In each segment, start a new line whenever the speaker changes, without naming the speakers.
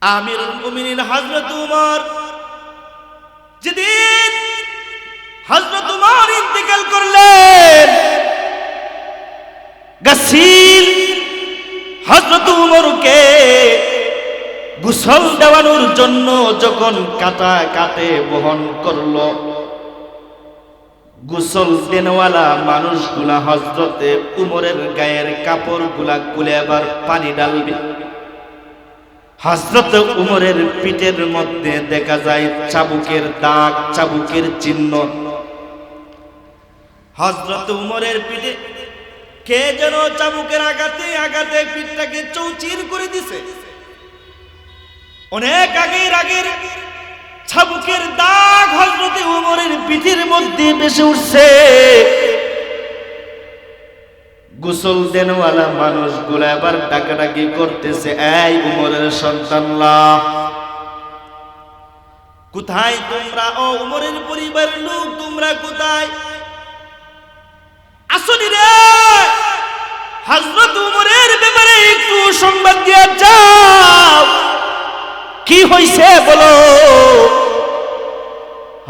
আমিরুল মুমিনিন হযরত উমর যেদিন হযরত উমর ইন্তেকাল করলেন, গাসিল হযরত উমরকে গোসল দেওয়ানোর জন্য যখন কাটে বহন করলো, গোসল দেনওয়ালা মানুষগুলা হযরতে উমরের গায়ের কাপড়গুলা খুলে আবার পানি ঢালবে। হযরত উমরের পিঠের মধ্যে দেখা যায় চাবুকের দাগ, চাবুকের চিহ্ন। হযরত উমরের পিঠে কে যেন চাবুকের আঘাতে আঘাতে পিঠটাকে চৌচির করে দিছে। অনেক আগের চাবুকের দাগ হযরত উমরের পিঠের মধ্যে ভেসে উঠছে। গোসল দেনওয়ালা মানুষগুলো এবার ডাকাডাকি করতেছে, এই উমরের সন্তানরা কোথায় তোমরা? ও উমরের পরিবারের লোক, তোমরা কোথায় আসনি রে? হযরত উমরের ব্যাপারে একটু সংবাদ দিয়ে যাও, কি হইছে বলো।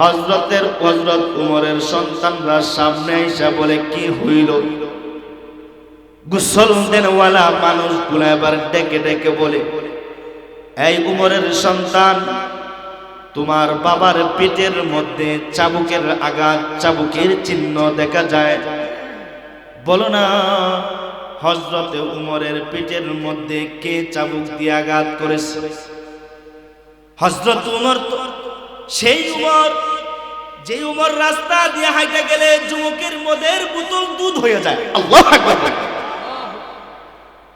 হযরত উমরের সন্তানরা সামনে এসে বলে, কি হইল? গোসল দেনওয়ালা মানুষগুলো এবার ডেকে ডেকে বলে, এই উমরের সন্তান, তোমার বাবার পিঠের মধ্যে চাবুকের আঘাত, চাবুকের চিহ্ন দেখা যায়, বলো না হযরত উমরের পিঠের মধ্যে কে চাবুক দিয়ে আঘাত করেছে? হযরত উমর তো সেই উমর, যে উমর রাস্তা দিয়ে হাঁটা গেলে যুবকের মদের বোতল দুধ হয়ে যায়। আল্লাহু আকবার।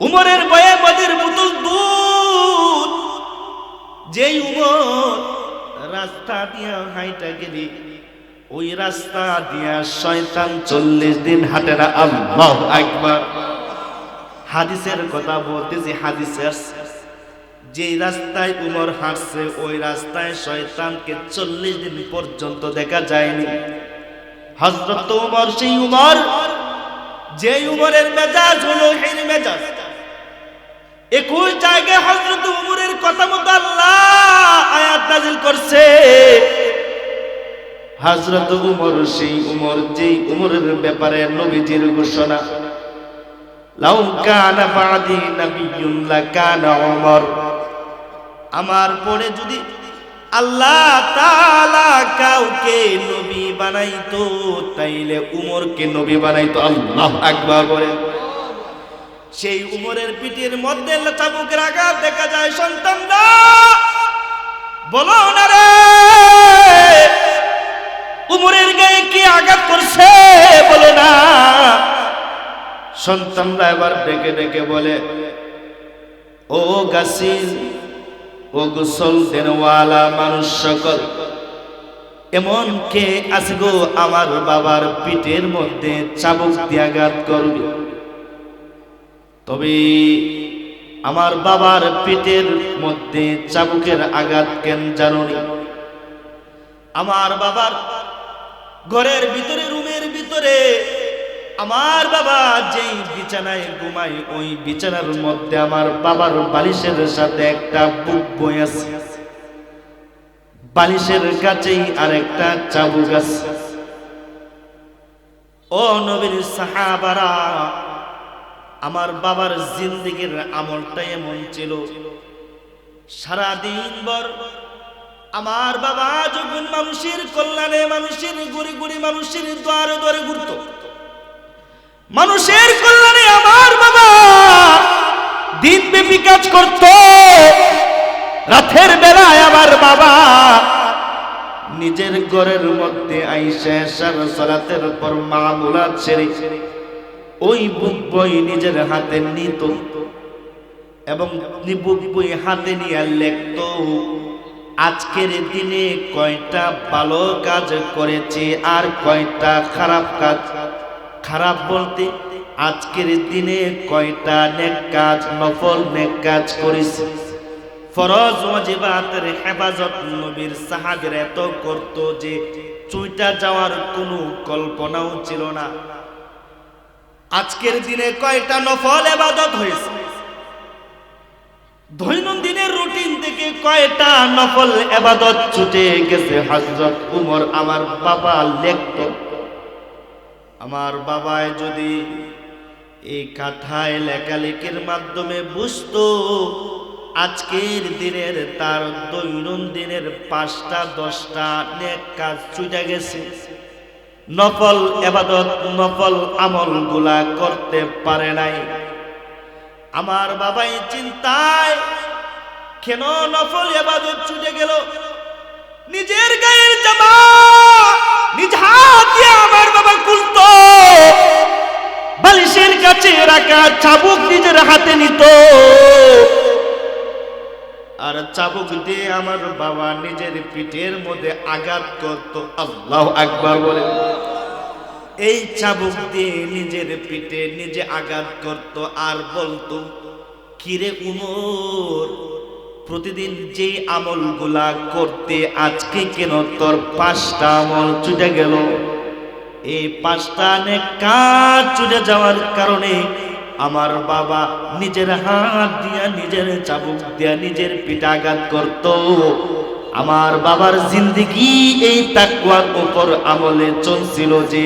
উমরের বয়ে মদের বোতল দুধ, যেই উমর রাস্তা দিয়ে হাঁটা গেলে ওই রাস্তা দিয়া শয়তান 40 দিন হাঁটে না। আল্লাহু আকবার। হাদিসের কথা বলতেছি, হাদিসের যে রাস্তায় উমর হাঁটছে ওই রাস্তায় শয়তানকে 40 দিন পর্যন্ত দেখা যায়নি। হযরত উমর সেই উমর, যে উমরের মেজাজ হলো হির মেজাজ। 21 জায়গায় হযরত উমরের কথা মতো আল্লাহ আয়াত নাযিল করছে। হযরত উমর সেই উমর, যেই উমরের ব্যাপারে নবীজির ঘোষণা, লাউ কানা বাদি নাবিয়্যুন লাকানা উমর, আমার পরে যদি আল্লাহ তাআলা কাউকে নবী বানাইতো তাইলে উমরকে নবী বানাইতো। আল্লাহু আকবার বলে। সেই উমরের পিঠের মধ্যে চাবুকের আঘাত দেখা যায়। সন্তানরা বলো না রে, উমরের গায়ে কি আঘাত করছে বলো না। সন্তানরা এবার ডেকে ডেকে বলে, ও গাসিল, ও গোসল দেনওয়ালা মানুষ সকল, এমন কে আছে গো আমার বাবার পিঠের মধ্যে চাবুক দিয়ে আঘাত করবে? তবে আমার বাবার পিঠের মধ্যে চাবুকের আঘাত কেন জানোনি? আমার বাবার ঘরের ভিতরে, রুমের ভিতরে আমার বাবা যেই বিছানায় ঘুমায় ওই বিছানার মধ্যে আমার বাবার বালিশের সাথে একটা বুক বই আছে, বালিশের কাছেই আরেকটা চাবুক আছে। ও নবীর সাহাবারা, আমার বাবার জিন্দেগির আমলটা এমন ছিল, সারাদিন ভর আমার বাবা যখন মানুষের কল্যাণে, মানুষের গড়ি গড়ি, মানুষের দ্বারে দ্বারে ঘুরত, মানুষের কল্যাণে আমার বাবা দিনব্যাপী কাজ করত। রাতের বেলায় আমার বাবা নিজের ঘরের মধ্যে আইসা এশার সালাতের পর মামুলাত সেরে ওই বুক বই নিজের হাতে নিত এবং বুক বই হাতে নিয়ে লিখত, আজকের দিনে কয়টা ভালো কাজ করেছে আর কয়টা খারাপ কাজ। খারাপ বলতে আজকের দিনে কয়টা নেক কাজ, নফল নেক কাজ করেছে। ফরজ ওয়াজিবাতের হেফাজত নবীর সাহাবীরা এত করত যে চুইটা যাওয়ার কোনো কল্পনাও ছিল না। আজকের দিনে কয়টা নফল ইবাদত হয়েছে, দৈনন্দিনের রুটিন থেকে কয়টা নফল ইবাদত ছুটে গেছে হযরত উমর আমার বাবা লিখত। আমার বাবায় যদি এই খাতায় লেখালেখির মাধ্যমে বুঝতো আজকের দিনের তার দৈনন্দিনের 5টা 10টা নেক কাজ ছুটে গেছে, নফল ইবাদত নফল আমলগুলা করতে পারে নাই। আমার বাবাই চিন্তায় কেন নফল ইবাদত ছুটে গেল, নিজের গায়ের জামা নিজ হাত দিয়ে আমার বাবা খুলতো, বালিশের কাছে রাখা চাবুক নিজের হাতে নিত, আর চাবুক দিয়ে আমার বাবা নিজের পিঠের মধ্যে আঘাত করত। আল্লাহু আকবার বলে। এই চাবুক দিয়ে নিজের পিঠে নিজে আঘাত করত আর বলতো, কিরে উমর, প্রতিদিন যে আমলগুলা করতে আজকে কেন তোর 5টা আমল ছুটে গেল? এই 5টা নেক কাজ ছুটে যাওয়ার কারণে আমার বাবা নিজের হাত দিয়া নিজের চাবুক দিয়া নিজের পিঠে আঘাত করত। আমার বাবার জিন্দেগি এই তাকওয়ার উপর আমলে চলছিল যে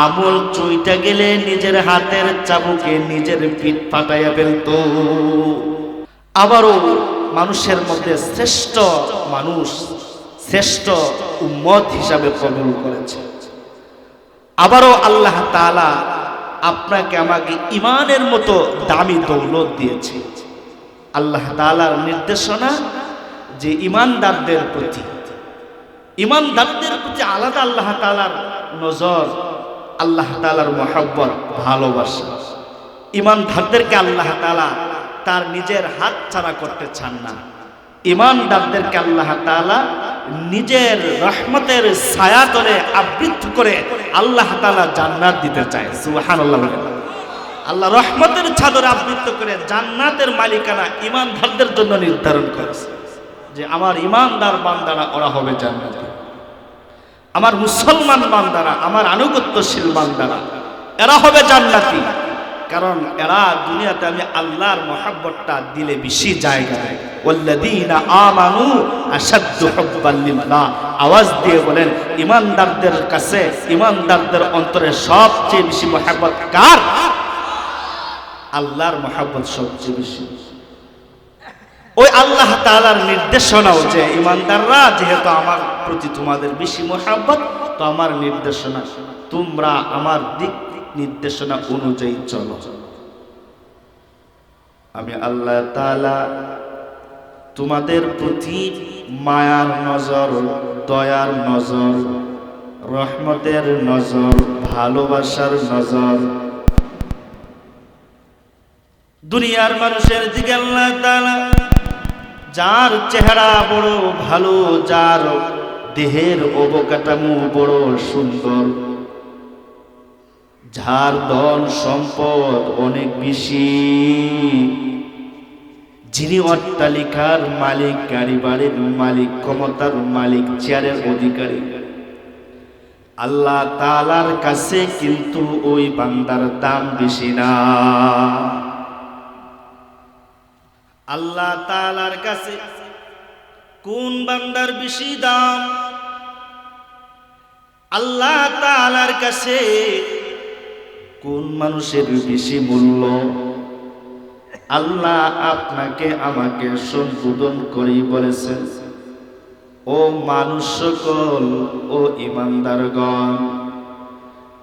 আমল চুইটা গেলে নিজের হাতের চাবুকে নিজের পিঠ ফাটাইয়া ফেলত। আবারও মানুষের মধ্যে শ্রেষ্ঠ মানুষ, শ্রেষ্ঠ উম্মত হিসাবে কবুল করেছে। আবারও আল্লাহ তাআলা আপনাকে আমাকে ইমানের মতো দামি দৌলত দিয়েছে। আল্লাহ তাআলার নির্দেশনা যে ইমানদারদের প্রতি আলাদা আল্লাহ তাআলার নজর, আল্লাহ তাআলার মহব্বত, ভালোবাসা। ইমানদারদেরকে আল্লাহ তাআলা তার নিজের হাত ছাড়া করতে চান না। ইমানদারদেরকে আল্লাহ তাআলা নিজের রহমতের ছায়া তলে আবৃত করে আল্লাহ তাআলা জান্নাত দিতে চায়। সুবহানাল্লাহ। আল্লাহ রহমতের চাদরে আবৃত করে জান্নাতের মালিকানা ইমানদারদের জন্য নির্ধারণ করেছে যে আমার ইমানদার বান্দারা ওরা হবে জান্নাতি, আমার মুসলমান বান্দারা, আমার আনুগত্যশীল বান্দারা এরা হবে জান্নাতি। কারণ এরা দুনিয়াতে আমি আল্লাহর মহব্বতটা দিলে বেশি জায়গা দেয়। ওয়াল্লাযীনা আমানু আশাদ্দু হুব্বান লিল্লাহ। আওয়াজ দিয়ে বলেন, ইমানদারদের কাছে, ইমানদারদের অন্তরে সবচেয়ে বেশি মহব্বত কার? আল্লাহর মহব্বত সবচেয়ে বেশি। ওই আল্লাহ তাআলার নির্দেশনাও যে ইমানদাররা যেহেতু আমার প্রতি তোমাদের বেশি মহব্বত, তো আমার নির্দেশনা তোমরা আমার দিক নির্দেশনা অনুযায়ী চলো। আমি আল্লাহ তাআলা তোমাদের প্রতি মায়ার নজর, দয়ার নজর, রহমতের নজর, ভালোবাসার নজর, দুনিয়ার মানুষের দিকে আল্লাহ তাআলা যার চেহারা বড় ভালো, যার দেহের অবকাঠামো বড় সুন্দর, যার ধন সম্পদ অনেক বেশি, যিনি অট্টালিকার মালিক, গাড়ি বাড়ির মালিক, ক্ষমতার মালিক, চেয়ারের অধিকারী, আল্লাহ তাআলার কাছে কিন্তু ওই বান্দার দাম বেশি না। আল্লাহ তাআলার কাছে কোন বান্দার বেশি দাম? আল্লাহ তাআলার কাছে কোন মানুষের বেশি মূল্য? আল্লাহ আপনাকে আমাকে সম্বোধন করেই বলেছেন, ও মানুষ সকল, ও ইমানদারগণ,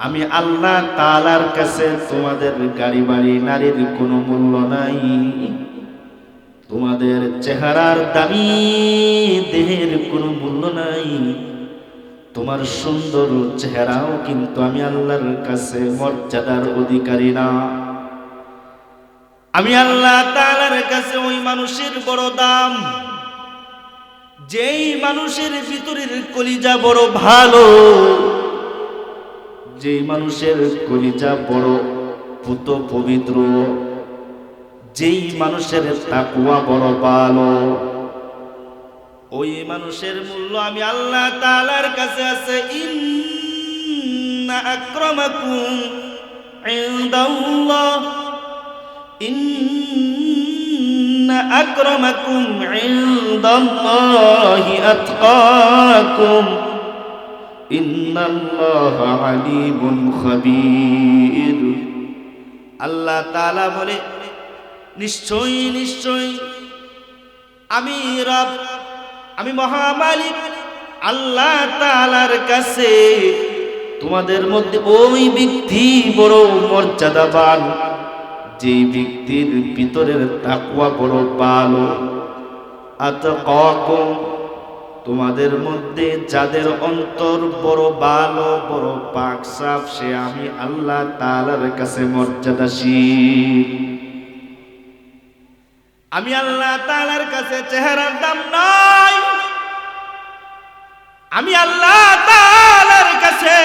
আমি আল্লাহ তাআলার কাছে তোমাদের গাড়ি বাড়ি নারীর কোনো মূল্য নাই, তোমাদের চেহারার দামি দেহের কোনো মূল্য নাই, তোমার সুন্দর চেহারাও কিন্তু আমি আল্লাহর কাছে মর্যাদার অধিকারী না। আমি আল্লাহ তাআলার কাছে ওই মানুষের বড় দাম, যেই মানুষের ভিতরের কলিজা বড় ভালো, যেই মানুষের কলিজা বড় পুত পবিত্র, যেই মানুষের তাকওয়া বড় ভালো, ওই মানুষের মূল্য আমি আল্লাহ তাআলার কাছে আছে। ইন্না আকরামাকুম ইনদাল্লাহ আকরামাকুম ইনদাল্লাহি আতকাকুম ইন্নাল্লাহা আলিমুন খাবীর। আল্লাহ তাআলা বলে, নিশ্চয়ই নিশ্চয়ই আমি রব, আমি মহামালিক আল্লাহ তাআলার কাছে তোমাদের মধ্যে ওই ব্যক্তি বড় মর্যাদাবান, যে ব্যক্তির ভিতরের তাকওয়া বড় ভালো। আতকাকুম, তোমাদের মধ্যে যাদের অন্তর বড় ভালো, বড় পাক সাফ, সে আমি আল্লাহ তাআলার কাছে মর্যাদাশীল। আমি আল্লাহ তাআলার কাছে চেহারার দাম নাই, আমি আল্লাহ তাআলার কাছে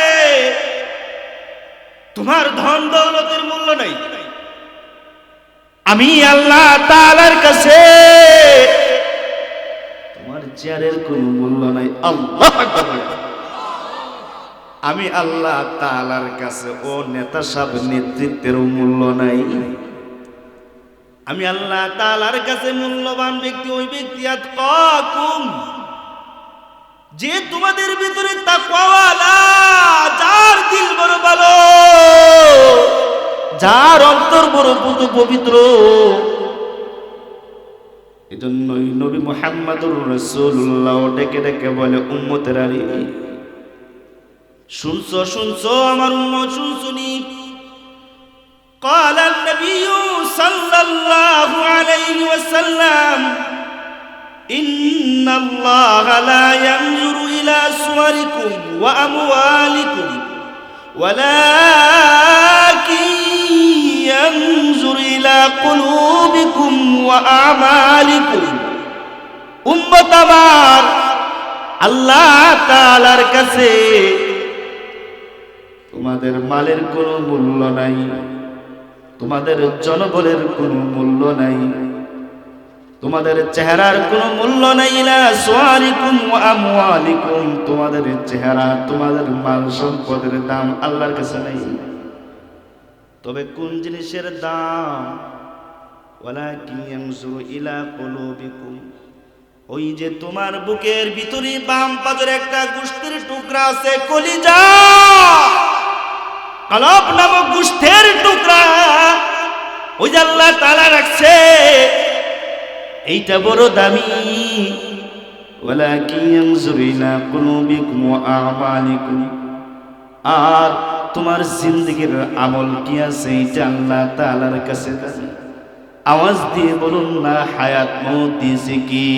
তোমার ধন দৌলতের মূল্য নাই, আমি আল্লাহ তাআলার কাছে তোমার চেয়ারের কোনো মূল্য নাই। আল্লাহু আকবার। আমি আল্লাহ তাআলার কাছে ও নেতা সাহেব নেতৃত্বের মূল্য নাই। আমি আল্লাহ তাআলার কাছে মূল্যবান ব্যক্তি ওই ব্যক্তি আতকাকুম, যে তোমাদের ভিতরে তাকওয়াওয়ালা, যার দিল বড় ভালো, যার অন্তর বড় পবিত্র। এজন্যই নবী মুহাম্মদুর রাসূলুল্লাহ ডেকে ডেকে বলে, উম্মতেরা রে, শুনছো শুনছো আমার উম্মত, শুনছুনি। قال النبي صلى الله عليه وسلم إن الله لا ينظر إلى صوركم وأموالكم ولكن ينظر إلى قلوبكم وأعمالكم। উম্মত আমার, আল্লাহ তাআলার কাছে তোমাদের মালের কোনো মূল্য নাই, তোমাদের জনবলের কোনো মূল্য নাই, তোমাদের চেহারার কোনো মূল্য নাই। ইলা সুয়ারিকুম ওয়া আমওয়ালিকুম, তোমাদের চেহারা, তোমাদের মাল সম্পদের দাম আল্লাহর কাছে নাই। তবে কোন জিনিসের দাম? ওয়ালাকিন ইয়ানজুরু ইলা কুলুবিকুম, ওই যে তোমার বুকের ভিতরে বাম পাজের একটা গোশতের টুকরা আছে, কলিজা, কলব নামক গোশতের টুকরা, ওই যে আল্লাহ তাআলা রাখছে, এইটা বড় দামি। ওয়ালাকিন ইয়ানজুরু ইলা কুলুবিকুম ওয়া আ'মালিকুম, আর তোমার জিন্দেগীর আমল কি আছে, এটা আল্লাহ তাআলার কাছে দামি। আওয়াজ দিয়ে বলুন না, হায়াত মউত দিয়েছে কি?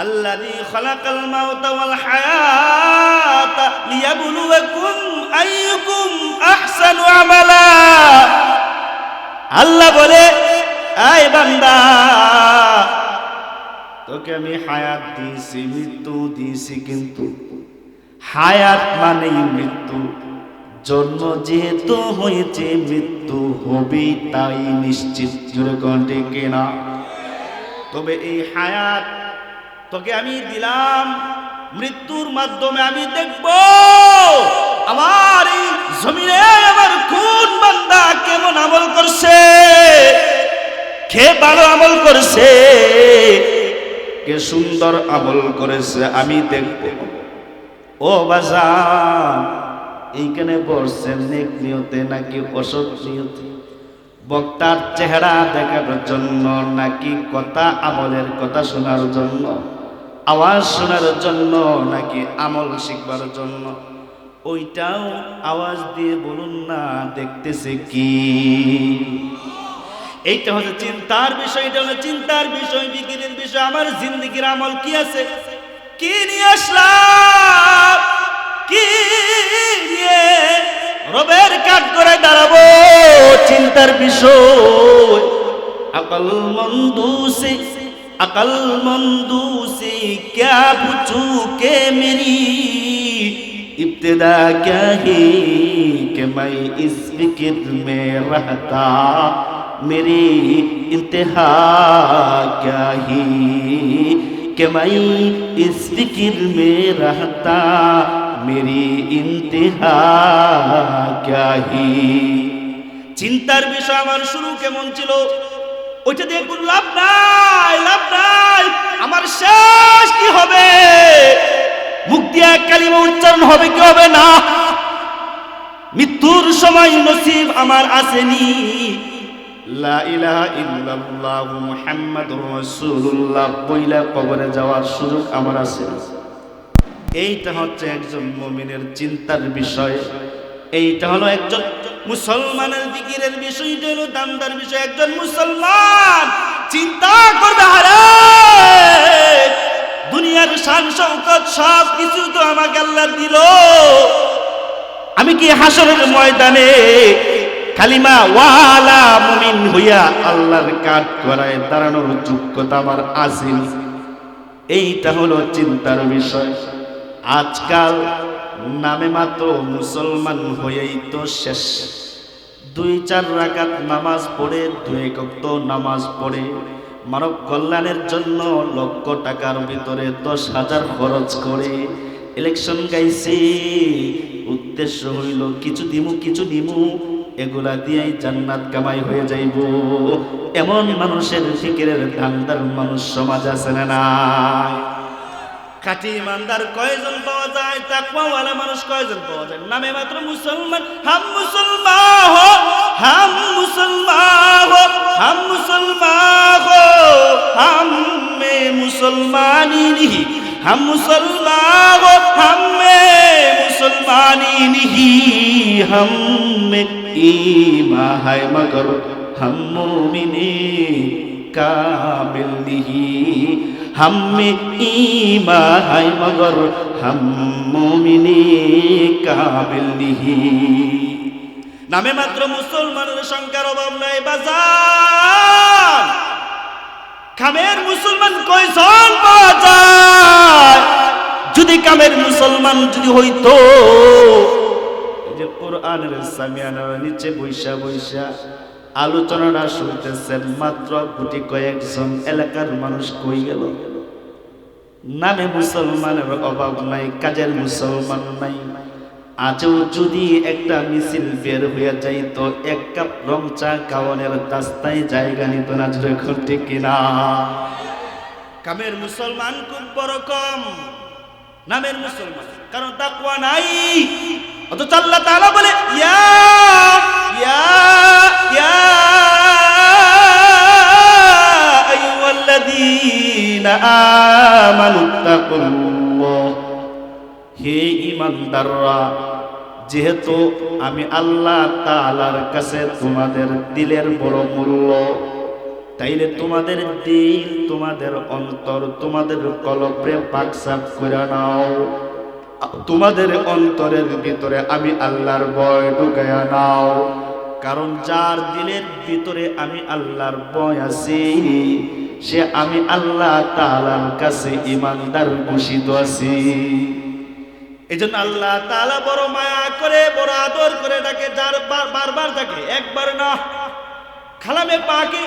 আল্লাযী খালাকাল মাউতা ওয়াল হায়াতা লিয়াবলুয়াকুম আইয়ুকুম আহসানু আমালা। আল্লাহ বলে, আয় বান্দা, তোকে আমি হায়াত দিয়েছি, মৃত্যু দিয়েছি, কিন্তু হায়াত মানেই মৃত্যু। জন্ম যেহেতু হয়েছে, মৃত্যু হবে তাই নিশ্চিত। জোরে কণ্ঠে কেনা। তবে এই হায়াত তোকে আমি দিলাম, মৃত্যুর মাধ্যমে আমি দেখব আমার এই জমিনে আমার কোন বান্দা কেমন আমল করছে, কে ভালো আমল করছে, কে সুন্দর আমল করেছে, আমি দেখব। ও বাজান, এইখানে বসছেন নেক নিয়তে নাকি অসৎ নিয়তে? বক্তার চেহারা দেখার জন্য নাকি কথা আমলের কথা শোনার জন্য, আওয়াজ শোনার জন্য নাকি আমল শিখবার জন্য? ওইটাও আওয়াজ দিয়ে বলুন না, দেখতেছে কি? এইটা হচ্ছে চিন্তার বিষয়, এটা হলো চিন্তার বিষয়, বিজ্ঞানের বিষয়। আমার জিন্দেগির আমল কি আছে, কি নিয়ে আসলাম, কি নিয়ে রবের কাঠ করে দাঁড়াবো, চিন্তার বিষয়। अकलमंदू से क्या पूछूं के मेरी इब्तिदा क्या है कि मैं इस फिक्र में रहता, मेरी इंतहा क्या है कि मैं इस फिक्र में रहता, मेरी इंतहा क्या है। চিন্তার বিষয় আমার শুরু কেমন ছিল? ওইটা দিয়ে কোনো লাভ নাই, লাভ নাই। আমার শেষ কি হবে? মুখ দিয়া কালিমা উচ্চারণ হবে কি হবে না? মৃত্যুর সময় নসিব আমার আসেনি লা ইলাহা ইল্লাল্লাহ মুহাম্মাদুর রাসূলুল্লাহ বইলা কবরে যাওয়ার সুযোগ আমার আছে। এইটা হচ্ছে একজন মুমিনের চিন্তার বিষয়। এইটা হলো একজন মুসলমানের জিকিরের বিষয়, এটা হলো দান্দার বিষয়। একজন মুসলমান চিন্তা করবে, আরে দুনিয়ার শান শৌকত সব কিছু তো আমাকে আল্লাহ দিল, আমি কি হাসরের ময়দানে কালিমা ওয়ালা মুমিন হইয়া আল্লাহর কাঠ করায় দাঁড়ানোর যোগ্যতা আমার আছে? এইটা হলো চিন্তার বিষয়। আজকাল নামে মাত্র মুসলমান হয়েই তো শেষ। 2-4 রাকাত নামাজ পড়ে, 2 ওয়াক্ত নামাজ পড়ে, মানব কল্যাণের জন্য লক্ষ টাকার ভিতরে 10,000 খরচ করে ইলেকশন গাইছে। উদ্দেশ্য হইল কিছু দিমু, এগুলা দিয়েই জান্নাত কামাই হয়ে যাইব। এমন মানুষের ফিকিরের ধান্দার মানুষ সমাজ আছে না নাই? খাঁটি ইমানদার কয়জন পাওয়া যায়? তাকওয়াওয়ালা মানুষ কয়জন পাওয়া যায়? নামে মাত্র মুসলমান, হাম মুসলমান হো, হাম মুসলমান হো, হাম মুসলমান হো, হাম মে মুসলমানি নিহি, হাম মুসলমান হো, হাম মে মুসলমানি নিহি, হাম মে ईमान है मगर हम मोमिने कामिल नहीं, हम में ईमान है मगर हम मोमिने कामिल नहीं। नामे मात्र मुसलमाনের সংখ্যার অভাব নাই বাজার। কামের মুসলমান কয়জন পাওয়া যায়? যদি কামের মুসলমান যদি হইতো, যে কোরআনের সামিয়ানার নিচে বৈশা বৈশা আলোচনাটা শুনতেছেন, মাত্র গুটি কয়েকজন এলাকার মানুষ কই গেল? নামে মুসলমানের অভাব নাই, কাজের মুসলমান নাই। আজও যদি একটা মিছিল বের হয়ে যাইত, 1 কাপ রং চা খাওয়ানোর রাস্তায় জায়গা নিত না। জোরে ঠিক কিনা? কামের মুসলমান খুব বড় কম, নামের মুসলমান, কারণ তাকওয়া নাই। অথচ আল্লাহ তাআলা বলে ইয়া ইয়া ইয়া আইয়ুহাল্লাযীনা আমানুত্তাকুল্লাহ, হে ঈমানদাররা, যেহেতু আমি আল্লাহ তাআলার কাছে তোমাদের দিলের বড় মূল্য, তাইলে তোমাদের দিল, তোমাদের অন্তর, তোমাদের কলবে পাক সাফ করে নাও। তোমাদের অন্তরের ভিতরে আমি আল্লাহর ভয় ঢুকায়া নাও। কারণ যার দিলের ভিতরে আমি আল্লাহর ভয় আছে, সে আমি আল্লাহ তাআলার কাছে ঈমানদার ঘোষিত আছে। এজন্য আল্লাহ তাআলা বড় মায়া করে, বড় আদর করে ডাকে, যার বারবার ডাকে, একবার না। কালামে পাকে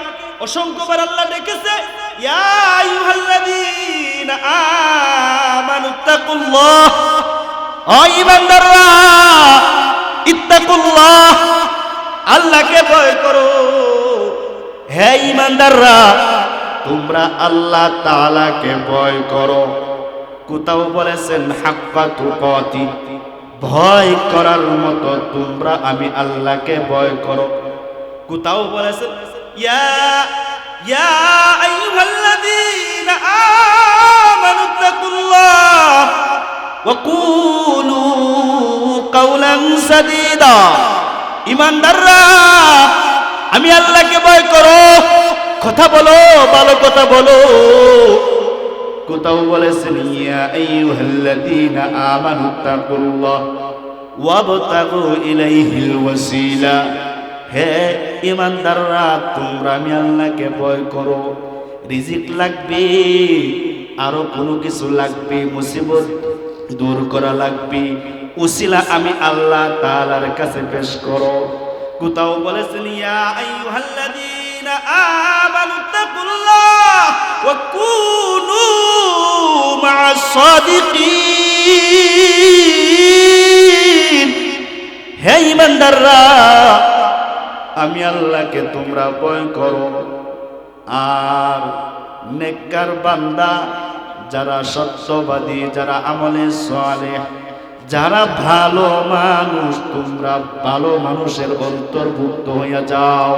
অসংখ্যবার আল্লাহ ডেকেছে, ইয়া আইয়ুহাল্লাযীনা আমানুত্তাকুল্লাহ, ও ঈমানদাররা, ইত্তাকুল্লাহ, আল্লাহকে ভয় করো। হে ঈমানদাররা, তোমরা আল্লাহ তাআলাকে ভয় করো। কোথাও বলেছেন হাক্কা তুকাতি, ভয় করার মতো তোমরা আমি আল্লাহকে ভয় করো। কোথাও বলেছেন ইয়া ইয়া আইয়ুহাল্লাযীনা আমানুত্তাকুল্লাহ ওয়া কুলু কাওলান সাদীদা, ঈমানদাররা আমি আল্লাহকে ভয় করো, কথা বলো, ভালো কথা বলো। কোথাও বলেছেন ইয়া আইয়ুহাল্লাযীনা আমানুত্তাকুল্লাহ ওয়াবতাগু ইলাইহিল ওয়াসিলা, হে ঈমানদাররা তোমরা আমি আল্লাহকে ভয় করো। রিজিক লাগবে, আরো কোনো কিছু লাগবে, মুসিবত দূর করা লাগবে, উসিলা আমি আল্লাহ তাআলার কাছে পেশ করো। কোথাও বলেছেন ইয়া আইয়ুহাল্লাযীনা আমানুত্তাকুল্লাহ ওয়া কুনু মা'আস সাদিকিন, হে ঈমানদাররা আমি আল্লাহকে তোমরা ভয় করো, আর নেককার বান্দা যারা সত্যবাদী, যারা আমলে সালেহ, যারা ভালো মানুষ, তোমরা ভালো মানুষের অন্তর্ভুক্ত হইয়া যাও।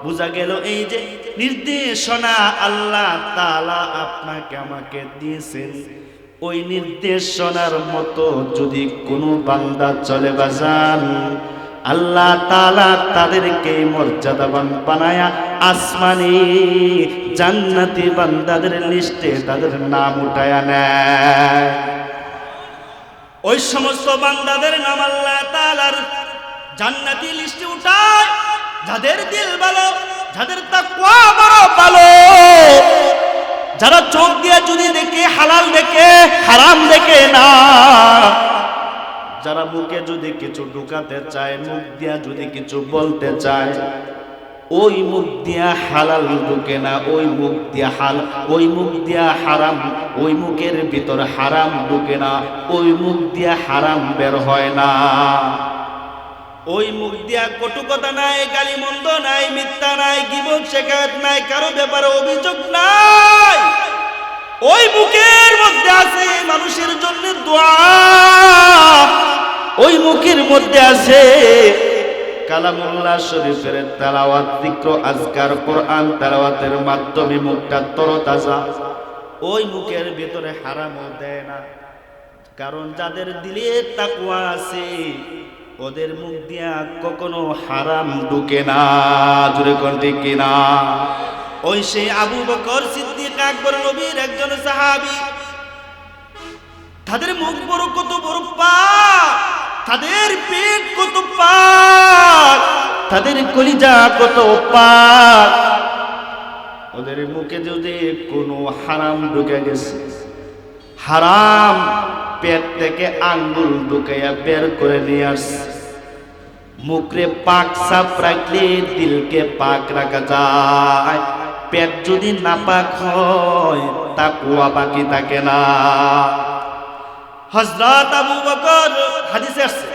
বুঝা গেল এই যে নির্দেশনা আল্লাহ তাআলা আপনাকে আমাকে দিয়েছেন, ওই নির্দেশনার মতো যদি কোনো বান্দা চলে বাজান, আল্লাহ তাআলা তাদেরকে মর্যাদাবান বানায়া আসমানি জান্নাতি বান্দাদের লিস্টে তাদের নাম উঠায়া নেয়। ওই সমস্ত বান্দাদের নাম আল্লাহ তাআলার জান্নাতি লিস্টে উঠায় যাদের দিল ভালো, যাদের তাকওয়া বড় ভালো, যারা চোখ দিয়ে যদি দেখে হালাল দেখে, হারাম দেখে না, যারা মুখে যদি কিছু ঢুকাতে চায়, মুখ দিয়া যদি কিছু বলতে চায়, ওই মুখ দিয়া হালাল ঢুকে না, ওই মুখ দিয়া ওই মুখ দিয়া হারাম, ওই মুখের ভিতর হারাম ঢুকে না, ওই মুখ দিয়া হারাম বের হয় না। ওই মুখ দিয়া কটু কথা নাই, গালি মন্দ নাই, মিথ্যা নাই, গীবত শিকায়ত নাই, কারো ব্যাপারে অভিযোগ নাই। ওই মুখের মধ্যে আছে মানুষের জন্য দোয়া, ওই মুখের মধ্যে আছে কালামুল্লাহ শরীফের তেলাওয়াত, যিকর, আজকার, কোরআন তেলাওয়াতের মাধ্যমে মুখটা তরতাজা। ওই মুখের ভিতরে হারামও দেয় না, কারণ যাদের দিলে তাকওয়া আছে ওদের মুখ দিয়া কখনো হারাম ঢুকে না। জোরে কোন ঠিক কিনা? ওই সেই আবু বকর সিদ্দিক আকবর নবীর একজন সাহাবী, তাদের মুখ বড় কত বড় পাক, তাদের পেট কত পাক, তাদের কলিজা কত পাক। ওদের মুখে যদি কোনো হারাম ঢুকে গেছে, হারাম পেট থেকে আঙ্গুল ঢুকাইয়া বের করে নিয়ে আসছে। মুখে পাক সাফ রাখলে দিলকে পাক রাখা যায়। পেট যদি নাপাক হয় তাকওয়া বাকি থাকে না। হযরত আবু বকর, হাদিসে আসছে,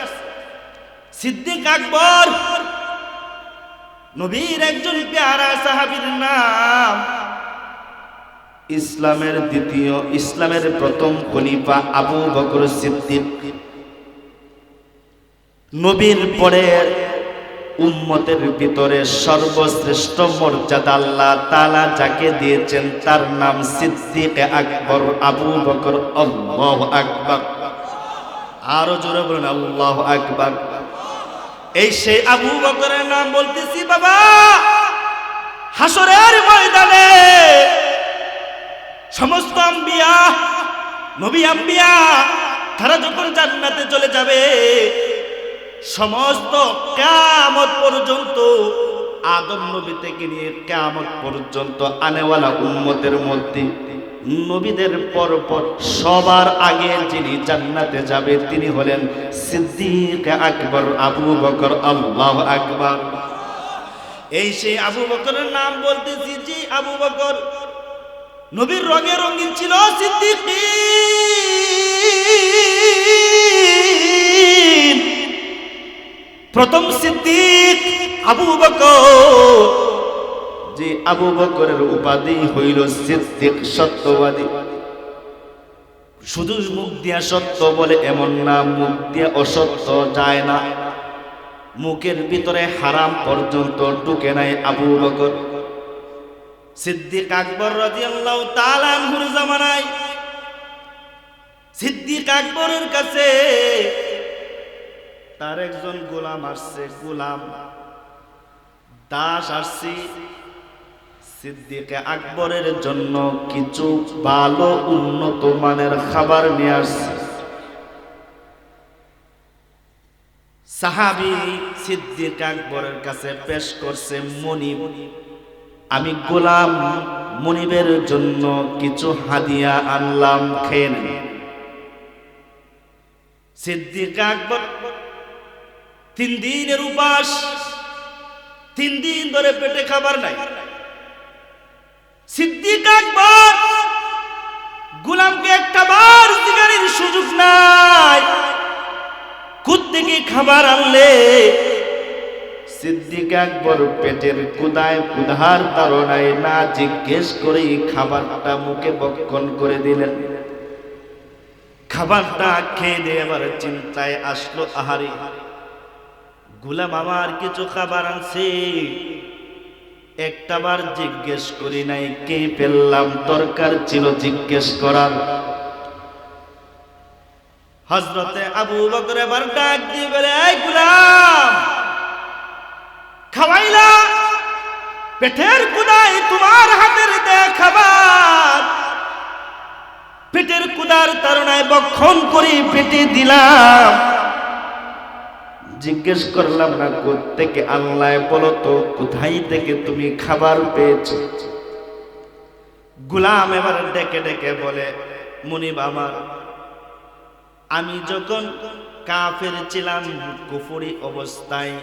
সিদ্দিক আকবর নবীর একজন পেয়ারা সাহাবীর নাম। ইসলামের প্রথম খলিফা আবু বকর সিদ্দিক। নবীর পরে উম্মতের ভিতরে সর্বশ্রেষ্ঠ মর্যাদা আল্লাহ তাআলা যাকে দিয়েছেন তার নাম সিদ্দিক আকবর, আবু বকর। আল্লাহু আকবার। আরো জোরে বলেন আল্লাহু আকবার। এই সেই আবু বকরের নাম বলতেছি বাবা। হাসরের ময়দানে সমস্ত আম্বিয়া, নবী আম্বিয়া তারা যখন জান্নাতে চলে যাবে, সমস্ত কিয়ামত পর্যন্ত, আদম নবী থেকে নিয়ে কিয়ামত পর্যন্ত আনেওয়ালা উম্মতের মধ্যে নবীদের পর সবার আগে যিনি জান্নাতে যাবে তিনি হলেন সিদ্দিক আকবর, আবু বকর। আল্লাহু আকবার। এই সেই আবু বকরের নাম বলতেছি। জি, আবু বকর নবীর রঙে রঙিন ছিল। সিদ্দিক প্রথম সিদ্দিক আবু বকর। যে আবু বকরের উপাধি হইল সিদ্দিক, সত্যবাদী। শুধু মুখ দিয়া সত্য বলে এমন না, মুখ দিয়া অসত্য যায় না। মুখের ভিতরে হারাম পর্যন্ত ঢুকে নাই আবু বকর সিদ্দিক আকবর রাদিয়াল্লাহু তাআলা আনহুর জামানায়। সিদ্দিক আকবরের কাছে তার একজন গোলাম আসছে, গোলাম দাস আসছে। সিদ্দিক আকবরের জন্য কিছু ভালো উন্নত মানের খাবার নিয়ে আসছে। সাহাবী সিদ্দিক আকবরের কাছে পেশ করছে মনিব, আমি গোলাম মনিবের জন্য কিছু হাদিয়া আনলাম, খেন। সিদ্দিক আকবর 3 দিনের উপাস, 3 দিন ধরে পেটে খাবার নাই। সিদ্দিক আকবর গোলামকে একটা বার জিজ্ঞাসার সুযোগ নাই কোত্থেকে খাবার আনলে। সিদ্দিক আকবর পেটের ক্ষুধার তাড়নায় না জিজ্ঞেস করেই খাবারটা মুখে ভক্ষণ করে দিলেন। খাবারটা খেয়ে দিয়ে এবার চিন্তায় আসলো, আহারে গোলাম আমার কিছু খাবার আনছে, একটাবার জিজ্ঞেস করি নাই, কে ফেললাম, দরকার ছিল জিজ্ঞেস করার। হযরতে আবু বকর এবার ডাক দিয়ে বলে, এই গোলাম, খাওয়াইলা পেটের ক্ষুধায় তোমার হাতের দেয়া খাবার পেটের ক্ষুধার তাড়নায় ভক্ষণ করে পেটে দিলাম, জিজ্ঞেস করলাম না কোত্থেকে আল্লাহ বলো তো, কোথায় থেকে তুমি খাবার পেয়েছো? গোলাম এবার ডেকে ডেকে বলে, মুনিব আমার, আমি যখন কাফের ছিলাম, কুফরি অবস্থায়,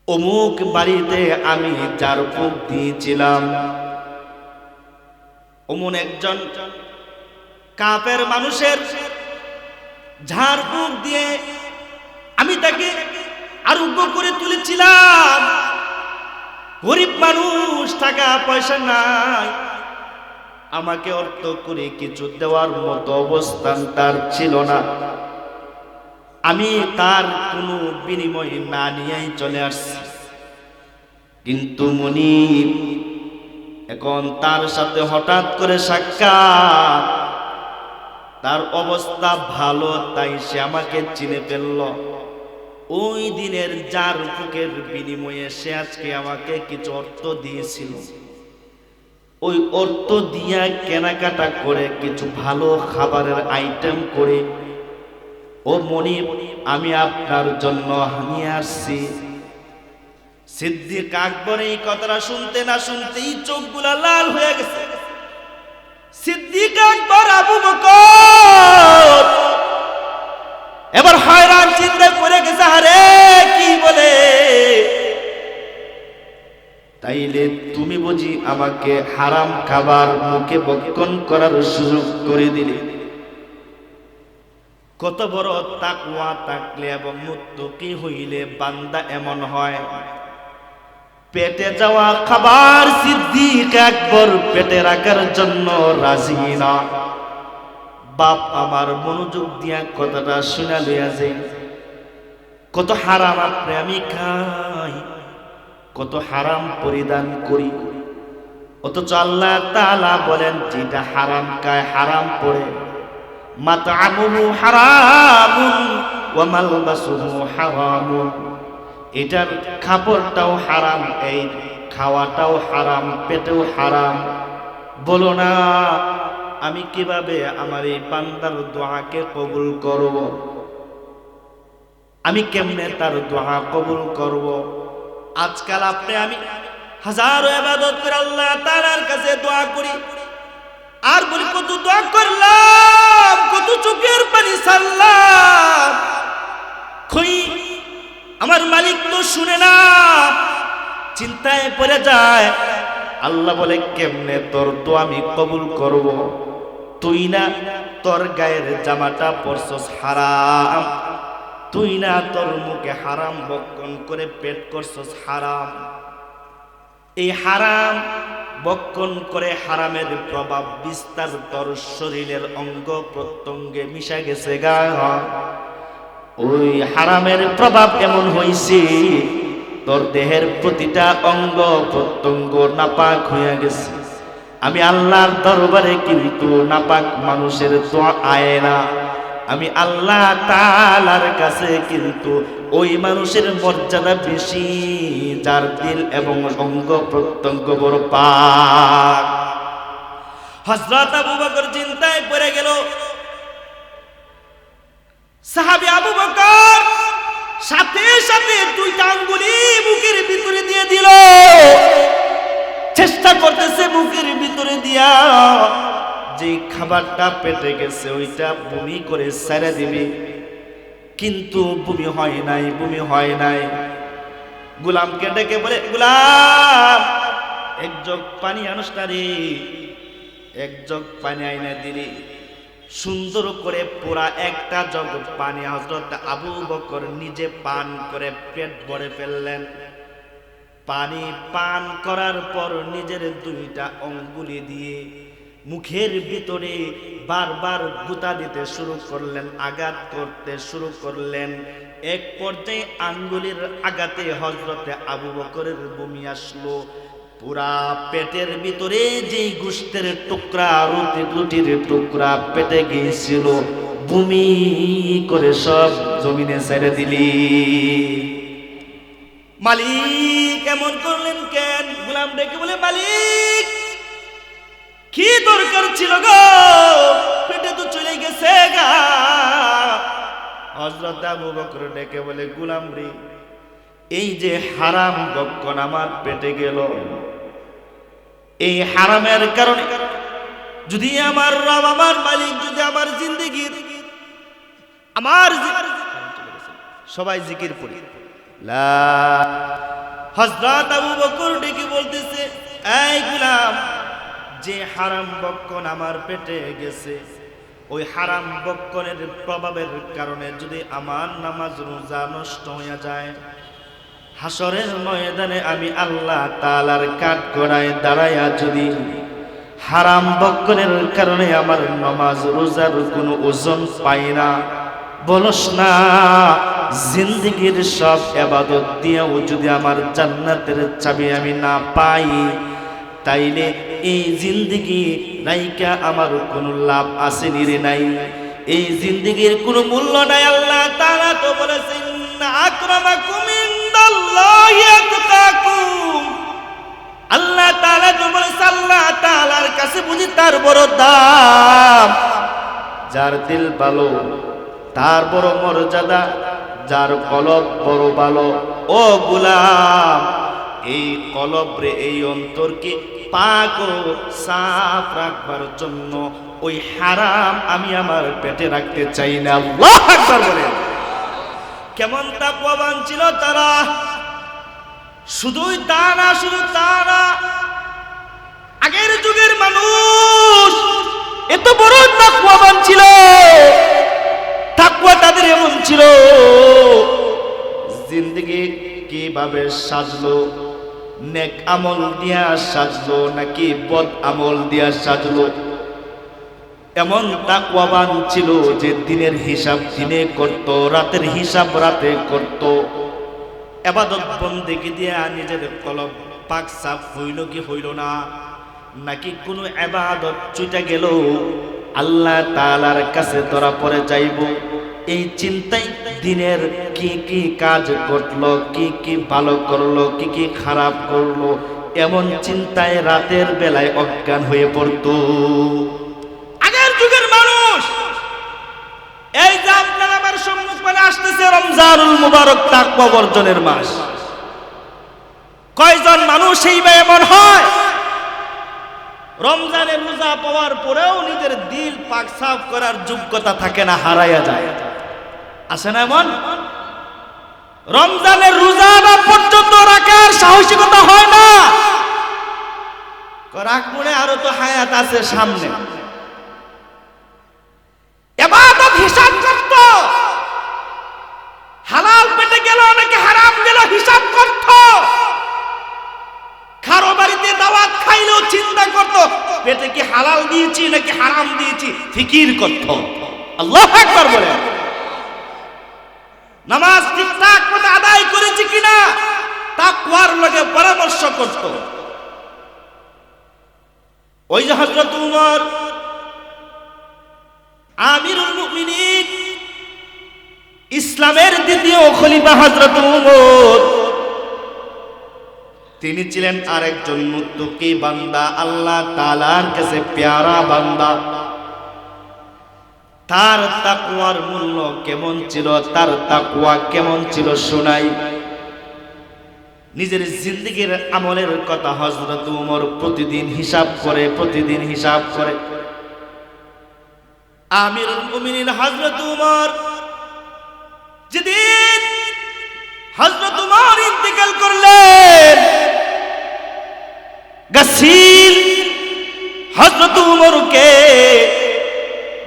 অমুক বাড়িতে আমি ঝাড়ফুঁক দিয়েছিলাম, অমন একজন কাফের মানুষের ঝাড়ফুঁক দিয়ে আমি তাকে আরোগ্য করে তুলেছিলাম। গরিব মানুষ, টাকা পয়সা নাই, আমাকে অর্থ করে কিছু দেওয়ার মতো অবস্থান তার ছিল না। আমি তার কোনো বিনিময় না নিয়েই চলে আসছি। কিন্তু মুনিব, এখন তার সাথে হঠাৎ করে সাক্ষাৎ, তার অবস্থা ভালো, তাই সে আমাকে চিনে ফেলল। ওই দিনের ঝাড়ফুঁকের বিনিময়ে সে আজকে আমাকে কিছু অর্থ দিয়েছিল। ওই অর্থ দিয়া কেনাকাটা করে কিছু ভালো খাবারের আইটেম করে, ও মুনিব, আমি আপনার জন্য নিয়ে আসছি। সিদ্দিক আকবর এই কথাটা শুনতে না শুনতেই চোখগুলা লাল হয়ে গেছে। সিদ্দিক আকবর আবু বকর এবার হয়রান চিন্তায় পড়ে গেছে, আরে কি বলে, তাইলে তুমি বুঝি আমাকে হারাম খাবার মুখে ভক্ষণ করার সুযোগ করে দিলে? কত বড় তাকওয়া থাকলে এবং মুত্তাকি হইলে বান্দা এমন হয়, পেটে যাওয়া খাবার সিদ্দিক আকবর পেটে রাখার জন্য রাজি না। বাপ আমার মনোযোগ দিয়া কথাটা শুনা লইয়া যে, কত হারাম আপনি আমি খাই, কত হারাম পরিধান করি, অথচ আল্লাহ তাআলা বলেন যেটা হারাম খায় হারাম পড়ে, মাতআমুহু হারামুন ওয়া মালবাসুহু হারামুন, এটার খাবারটাও হারাম, এই খাওয়াটাও হারাম, পেটেও হারাম। বলো না আমি কিভাবে আমার এই বান্দার দোয়াকে কবুল করব? আমি কেমনে তার দোয়া কবুল করব? আজকাল আপনি আমি হাজারো ইবাদত করে আল্লাহ তাআলার কাছে দোয়া করি, আর বলি কত দোয়া করলাম, কত চোখের পানি ছাড়লাম, কই আমার মালিক তো শুনে না, চিন্তায় পড়ে যায়। আল্লাহ বলে, কেমনে তোর দোয়া আমি কবুল করব? তুই না তোর গায়ের জামাটা পরছস হারাম, তুই না তোর মুখে হারাম ভক্ষণ করে পেট করছস হারাম, এই হারাম ভক্ষণ করে হারামের প্রভাব বিস্তার তোর শরীরের অঙ্গ প্রত্যঙ্গে মিশা গেছে গা। ওই হারামের প্রভাব এমন হইছে, তোর দেহের প্রতিটা অঙ্গ প্রত্যঙ্গ নাপাক হয়ে গেছে। আমি আল্লাহর দরবারে কিন্তু নাপাক মানুষের দোয়া আয় না, আমি আল্লাহ তাআলার কাছে কিন্তু ওই মানুষের মর্যাদা বেশি যার দিল এবং অঙ্গ প্রত্যঙ্গ বড় পাক। হযরত আবু বকর চিন্তায় পড়ে গেল। সাহাবী আবু বকর সাথে সাথে দুইটা আঙ্গুলি মুখের ভিতরে দিয়ে দিল, চেষ্টা করতেছে মুখের ভিতরে দিয়া যে খাবারটা পেটে গেছে ওইটা বমি করে ছেড়ে দিবে, কিন্তু বমি হয় নাই, বমি হয় নাই। গোলামকে ডেকে বলে, গোলাম এক জগ পানি আনস না রে, এক জগ পানি আইনা দিলি। সুন্দর করে পুরা একটা জগ পানি হযরত আবু বকর নিজে পান করে পেট ভরে ফেললেন। পানি পান করার পর নিজের দুইটা আঙ্গুলি দিয়ে মুখের ভিতরে বারবার গুতা দিতে শুরু করলেন, আঘাত করতে শুরু করলেন। এক পর্যায়ে আঙ্গুলের আঘাতে হযরতে আবু বকরের বমি আসলো। পুরা পেটের ভিতরে যেই গোশতের টুকরা, রুটির টুকরা পেটে গিয়েছিল, বমি করে সব জমিনে ছেড়ে দিলি। মালিক এমন করলেন কেন? গোলাম ডেকে বলে, মালিক কি দরকার ছিল গো, পেটে তো চলে গেছে গা। হযরত আবু বকর ডেকে বলে, গোলাম রে, এই যে হারাম বক্ষণ আমার পেটে গেল, এই হারামের কারণে যদি আমার রব, আমার মালিক যদি আমার জিন্দেগির, আমার সবাই জিকির পড়ি লা। হযরত আবু বকর ডেকে বলতেছে, এই গোলাম, যে হারাম বক্ষণ আমার পেটে গেছে, ওই হারাম বক্ষণের প্রভাবের কারণে যদি আমার নামাজ রোজা নষ্ট হয়ে যায়, হাসরের ময়দানে আমি আল্লাহ তাআলার কাঠগড়ায় দাঁড়ায়া যদি হারাম বক্ষণের কারণে আমার নামাজ রোজার কোনো ওজন পাই না, বলস না জিন্দেগীর সব ইবাদত দিয়েও যদি আমার জান্নাতের চাবি আমি না পাই, তাইলে এই জিন্দেগি নাইকা আমার কোনো লাভ আসেনি রে নাই, এই জিন্দেগির কোনো মূল্য নাই। আল্লাহ তাআলা তো বলেছেন, আকরামাকুম ইনদাল্লাহি আতকাকুম। আল্লাহ তাআলা তো বলেছেন, আল্লাহ তাআলার কাছে বুঝি তার বড় দাম, যার দিল ভালো তার বড় মর্যাদা, যার কলব বড় ভালো। ও গোলাম, এই কলব রে, এই অন্তরকে পাক ও সাফ রাখবার জন্য ওই হারাম আমি আমার পেটে রাখতে চাই না। আল্লাহু আকবার বলেন। কেমন তাকওয়াবান ছিল তারা! শুধুই তা না, শুধু তা না, আগের যুগের মানুষ এত বড় তাকওয়াবান ছিল। তাকওয়া তাদের এমন ছিল, জিন্দেগি কিভাবে সাজলো, নেক আমল দিয়া সাজলো নাকি বদ আমল দিয়া সাজলো, এমন তাকওয়াবান ছিল যে দিনের হিসাব দিনে করত, রাতের হিসাব রাতে করত। ইবাদত বন্দেগি দিয়া নিজের কলব পাক সাফ হইল কি হইল না, নাকি কোনো ইবাদত ছুটে গেল, আল্লাহ তাআলার কাছে ধরা পড়ে যাইব, এই চিন্তায় দিনের কি কি কাজ করলো, কি কি ভালো করলো, কি কি খারাপ করলো, এমন চিন্তায় রাতের বেলায় অজ্ঞান হয়ে পড়তো আগের যুগের মানুষ। এই যে আপনার আমার সম্মুখে আসতেছে রমজানুল মুবারক, তাকওয়া বর্জনের মাস, কয়জন মানুষ এইভাবে এমন হয় রমজানের রোজা পাওয়ার পরেও নিজের দিল পাক সাফ করার যোগ্যতা থাকে না, হারাইয়া যায়। আসে না এমন? রমজানের রোজা না পর্যন্ত রাখার সাহসিকতা হয় না, রাখমনে আরো তো হায়াত আছে সামনে। ইবাদত হিসাব করত, হালাল পেটে গেল নাকি হারাম গেল হিসাব করত। কারো বাড়িতে দাওয়াত খাইলেও চিন্তা করত, পেটে কি হালাল দিয়েছি নাকি হারাম দিয়েছি, ফিকির করত। আল্লাহু আকবার বলে। নামাজ ঠিকঠাক মতো আদায় করেছি কিনা তাকওয়ার লগে পরামর্শ করত। ওই যে হযরত উমর আমিরুল মুমিনিন, ইসলামের দ্বিতীয় খলিফা হযরত উমর, তিনি ছিলেন আরেকজন মুত্তাকি বান্দা, আল্লাহ তাআলার কাছে প্যারা বান্দা। তার তাকওয়ার মূল্য কেমন ছিল, তার তাকওয়া কেমন ছিল শোনাই। নিজের জিন্দেগীর আমলের কথা হযরত উমর প্রতিদিন হিসাব করে। আমিরুল মুমিনিন হযরত উমর, যেদিন হযরত উমর ইন্তেকাল করলেন, গাসিল হযরত উমরকে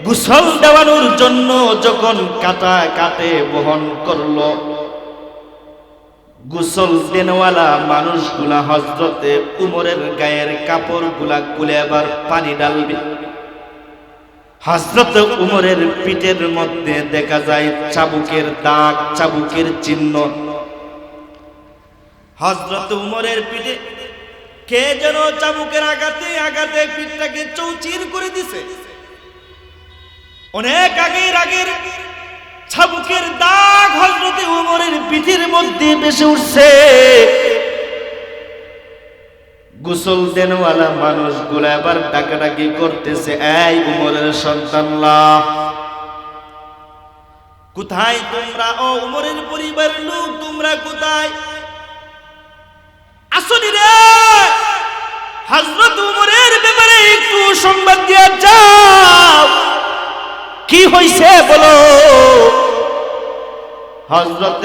গোসল দেওয়ানোর জন্য যখন কাটে বহন করলো, গোসল দেনওয়ালা মানুষগুলা হযরতে উমরের গায়ের কাপড়গুলা খুলে আবার পানি ডালবে। হযরত উমরের পিঠের মধ্যে দেখা যায় চাবুকের দাগ, চাবুকের চিহ্ন। হযরত উমরের পিঠে কে যেন চাবুকের আঘাতে আঘাতে পিঠটাকে চৌচির করে দিছে। অনেক আগের চাবুকের দাগ হযরত উমরের পিঠের মধ্যে ভেসে উঠছে। গোসল দেনওয়ালা মানুষগুলো আবার ডাকাডাকি করতেছে, এই উমরের সন্তানরা কোথায় তোমরা? ও উমরের পরিবারের লোক, তোমরা কোথায় আসনি রে? হযরত উমরের ব্যাপারে একটু সংবাদ দিয়ে যাও, কি হইছে বলো। হযরত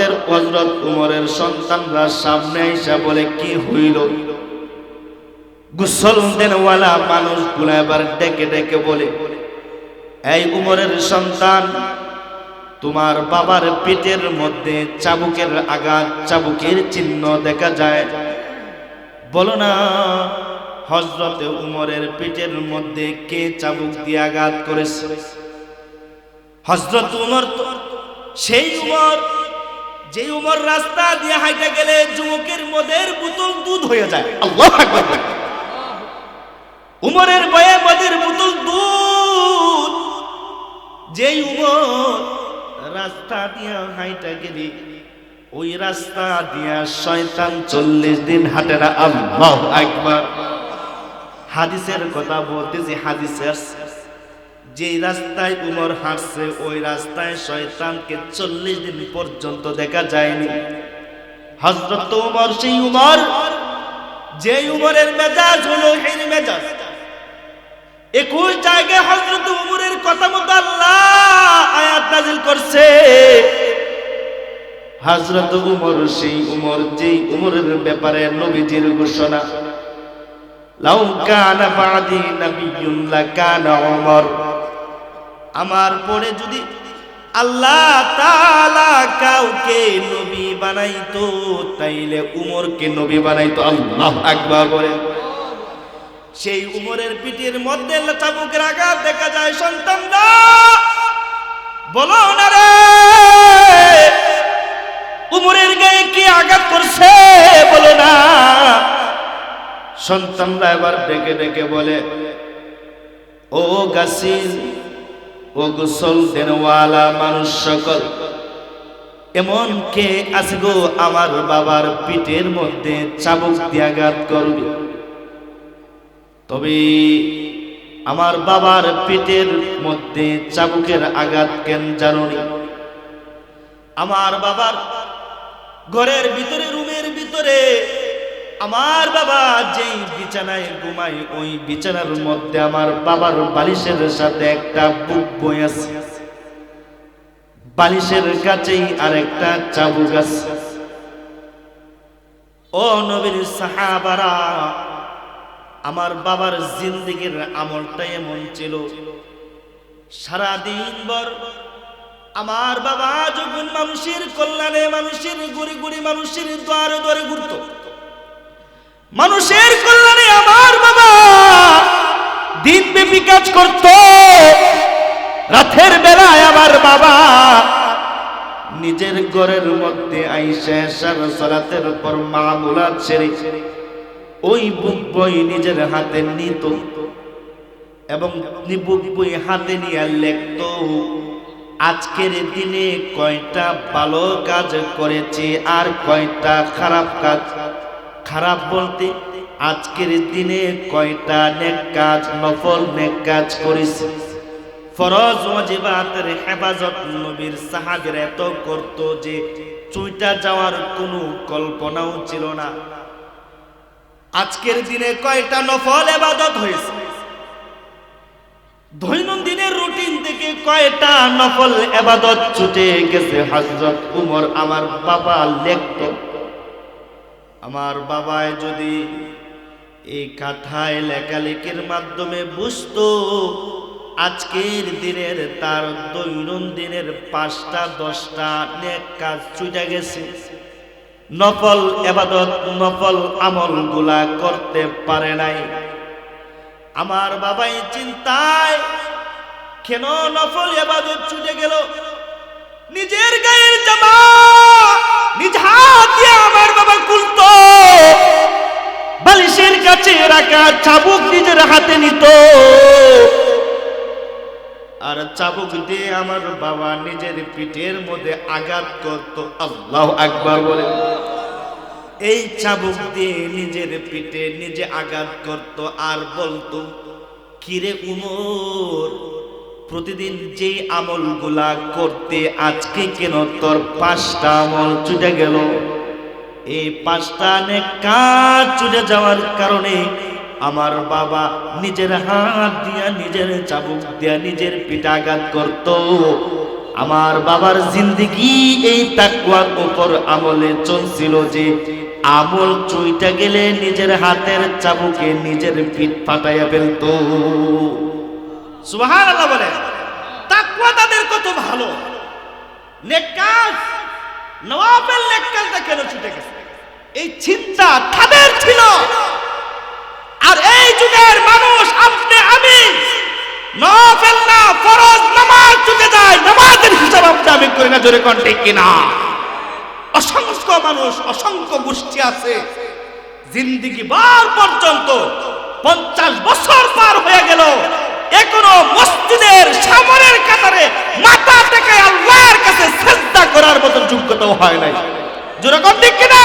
উমরের সন্তানরা সামনে এসে বলে, কি হইল? গোসল দেনওয়ালা মানুষগুলো এবার ডেকে ডেকে বলে, এই উমরের সন্তান, তোমার বাবার পেটের মধ্যে চাবুকের আঘাত, চাবুকের চিহ্ন দেখা যায়, বলো না হযরতে উমরের পেটের মধ্যে কে চাবুক দিয়ে আঘাত করেছে? হযরত উমর তো সেই উমর, যে উমর রাস্তা দিয়ে হাইটা গেলে যুবকের মদের বোতল দুধ হয়ে যায়। আল্লাহু আকবার। উমরের বয়ে মদের বোতল দুধ, যেই উমর রাস্তা দিয়া হাইটা গেলে ওই রাস্তা দিয়া শয়তান 40 দিন হাঁটে না। আল্লাহু আকবার। হাদিসের কথা বলতেছি, হাদিসে আছে যে রাস্তায় উমর হাঁটছে ওই রাস্তায় শয়তানকে 40 দিন পর্যন্ত দেখা যায়নি। হযরত উমর সেই উমর, যে উমরের মেজাজ হলো হির মেজাজ। 21 জায়গায় হযরত উমরের কথা মতো আল্লাহ আয়াত নাযিল করছে। হযরত উমর সেই উমর, যেই উমরের ব্যাপারে নবীজির ঘোষণা, লাউ কানা বাদি নাবিয়্যুন লাকানা উমর, আমার পরে যদি আল্লাহ তাআলা কাউকে নবী বানাইতো তাইলে উমরকে নবী বানাইতো। আল্লাহু আকবার বলেন। সেই উমরের পিঠের মধ্যে চাবুকের আঘাত দেখা যায়। সন্তানরা বলো না রে, উমরের গায়ে কি আঘাত করছে বলো না। সন্তানরা এবার ডেকে ডেকে বলে, ও গাসিল, ও গোসল দেনওয়ালা মানুষ সকল, এমন কে আছে গো আমার বাবার পিঠের মধ্যে চাবুক দিয়ে আঘাত করবে? তবে আমার বাবার পিঠের মধ্যে চাবুকের আঘাত কেন জানুনি? আমার বাবার ঘরের ভিতরে, রুমের ভিতরে আমার বাবা যেই বিছানায় ঘুমায় ওই বিছানার মধ্যে আমার বাবার বালিশের সাথে একটা বুক বই আছে, বালিশের কাছেই আরেকটা চাবুক আছে। ও নবীর সাহাবারা, আমার বাবার জিন্দেগির আমলটা এমন ছিল, সারাদিন ভর আমার বাবা যখন মানুষের কল্যাণে, মানুষের ঘুরে ঘুরে, মানুষের দ্বারে দ্বারে ঘুরত, মানুষের কল্যাণে আমার বাবা দিনব্যাপী কাজ করত। রাতের বেলায় আমার বাবা নিজের ঘরের মধ্যে আইসা এশার সালাতের পর মামুলাত সেরে ওই বুক বই নিজের হাতে নিত এবং বুক বই হাতে নিয়ে লিখত, আজকের দিনে কয়টা ভালো কাজ করেছি আর কয়টা খারাপ কাজ। খারাপ বলতে আজকের দিনে কয়টা নেক কাজ, নফল নেক কাজ করেছি। ফরজ ওয়াজিবাতের হেফাজত নবীর সাহাবীরা এত করত যে চুইটা যাওয়ার কোনো কল্পনাও ছিল না। আজকের দিনে কয়টা নফল ইবাদত হয়েছে, দৈনন্দিনের রুটিন থেকে কয়টা নফল ইবাদত ছুটে গেছে। হযরত উমর আমার বাবা লিখত, আমার বাবায় যদি এই কাঠায় লেখালেখির মাধ্যমে বুঝতো আজকের দিনের তার দৈনন্দিনের 5টা 10টা নেক কাজ ছুটে গেছে, নফল ইবাদত নফল আমলগুলা করতে পারে নাই। আমার বাবাই চিন্তায় কেন নফল ইবাদত ছুটে গেল। নিজের গায়ের জামা নিজ হাত দিয়ে আমার বাবা খুলতো, বালিশের কাছে রাখা চাবুক নিজের হাতে নিত, আর চাবুক দিয়ে আমার বাবা নিজের পিঠের মধ্যে আঘাত করত। আল্লাহু আকবার বলে। এই চাবুক দিয়ে নিজের পিঠে নিজে আঘাত করত আর বলতো, কিরে উমর, প্রতিদিন যে আমলগুলা করতে আজকে কেন তোর 5টা আমল ছুটে গেল? এই 5টা নেক কাজ ছুটে যাওয়ার কারণে আমার বাবা নিজের হাত দিয়া নিজের চাবুক দিয়া নিজের পিঠে আঘাত করত। আমার বাবার জিন্দেগি এই তাকওয়ার উপর আমলে চলছিল যে আমল চুইটা গেলে নিজের হাতের চাবুকে নিজের পিঠ ফাটাইয়া ফেলতো। সুবহানাল্লাহ বলে। তাকওয়া তাদের কত ভালো। নেক কাজ নওয়াফেল নেক কাজটা কেন ছুটে গেছে, এই চিন্তা তাদের ছিল। আর এই যুগের মানুষ আপনি আমি নওয়াফেল না ফরজ নামাজ ছুটে যায়, নামাজের হিসাব আমি করি না। জোরে কোন ঠিক কিনা? অসংখ্য মানুষ অসংখ্য গোষ্ঠী আছে, জিন্দেগি বার পর্যন্ত 50 বছর পার হয়ে গেল, এখনো মসজিদের সামনের কাতারে মাথা টেকে আল্লাহর কাছে সিজদা করার মতো যোগ্যতাও হয় নাই। যেরকম ঠিক কিনা?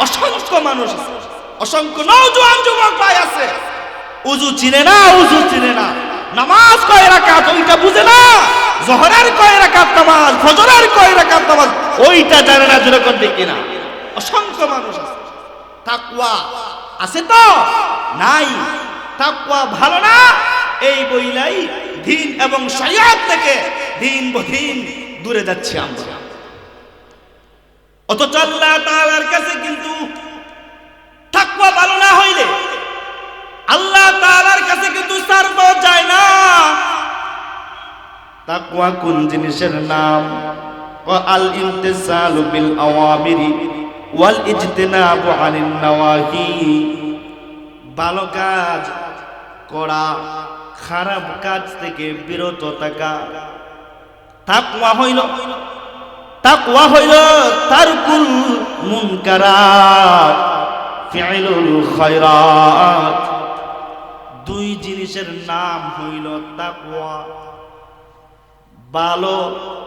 অসংখ্য মানুষ আছে, অসংখ্য নওজোয়ান যুবক ভাই আছে, উযু চিনে না, উযু চিনে না, নামাজ কয় রাকাত ওইটা বুঝে না, যোহরের কয় রাকাত নামাজ, ফজরের কয় রাকাত নামাজ ওইটা জানে না। যেরকম ঠিক কিনা? অসংখ্য মানুষ আছে। তাকওয়া আছে তো নাই? তাকওয়া ভালো না, এই বইলাই দ্বীন এবং শরিয়ত থেকে দিন বদিন দূরে যাচ্ছি আমরা। অথচ আল্লাহ তাআলার কাছে কিন্তু তাকওয়া ভালো না হইলে আল্লাহ তাআলার কাছে কিন্তু সার পাওয়া যায় না। তাকওয়া কোন জিনিসের নাম? আল ইমতিসালু বিল আওয়ামিরি ওয়াল ইজতিনাবু আনিন নাওয়াহি। ভালো কাজ করা, খারাপ কাজ থেকে বিরত থাকা। তাকওয়া হইল তারকুল মুনকারাত ফি'লুল খায়রাত। দুই জিনিসের নাম হইল তাকওয়া। ভালো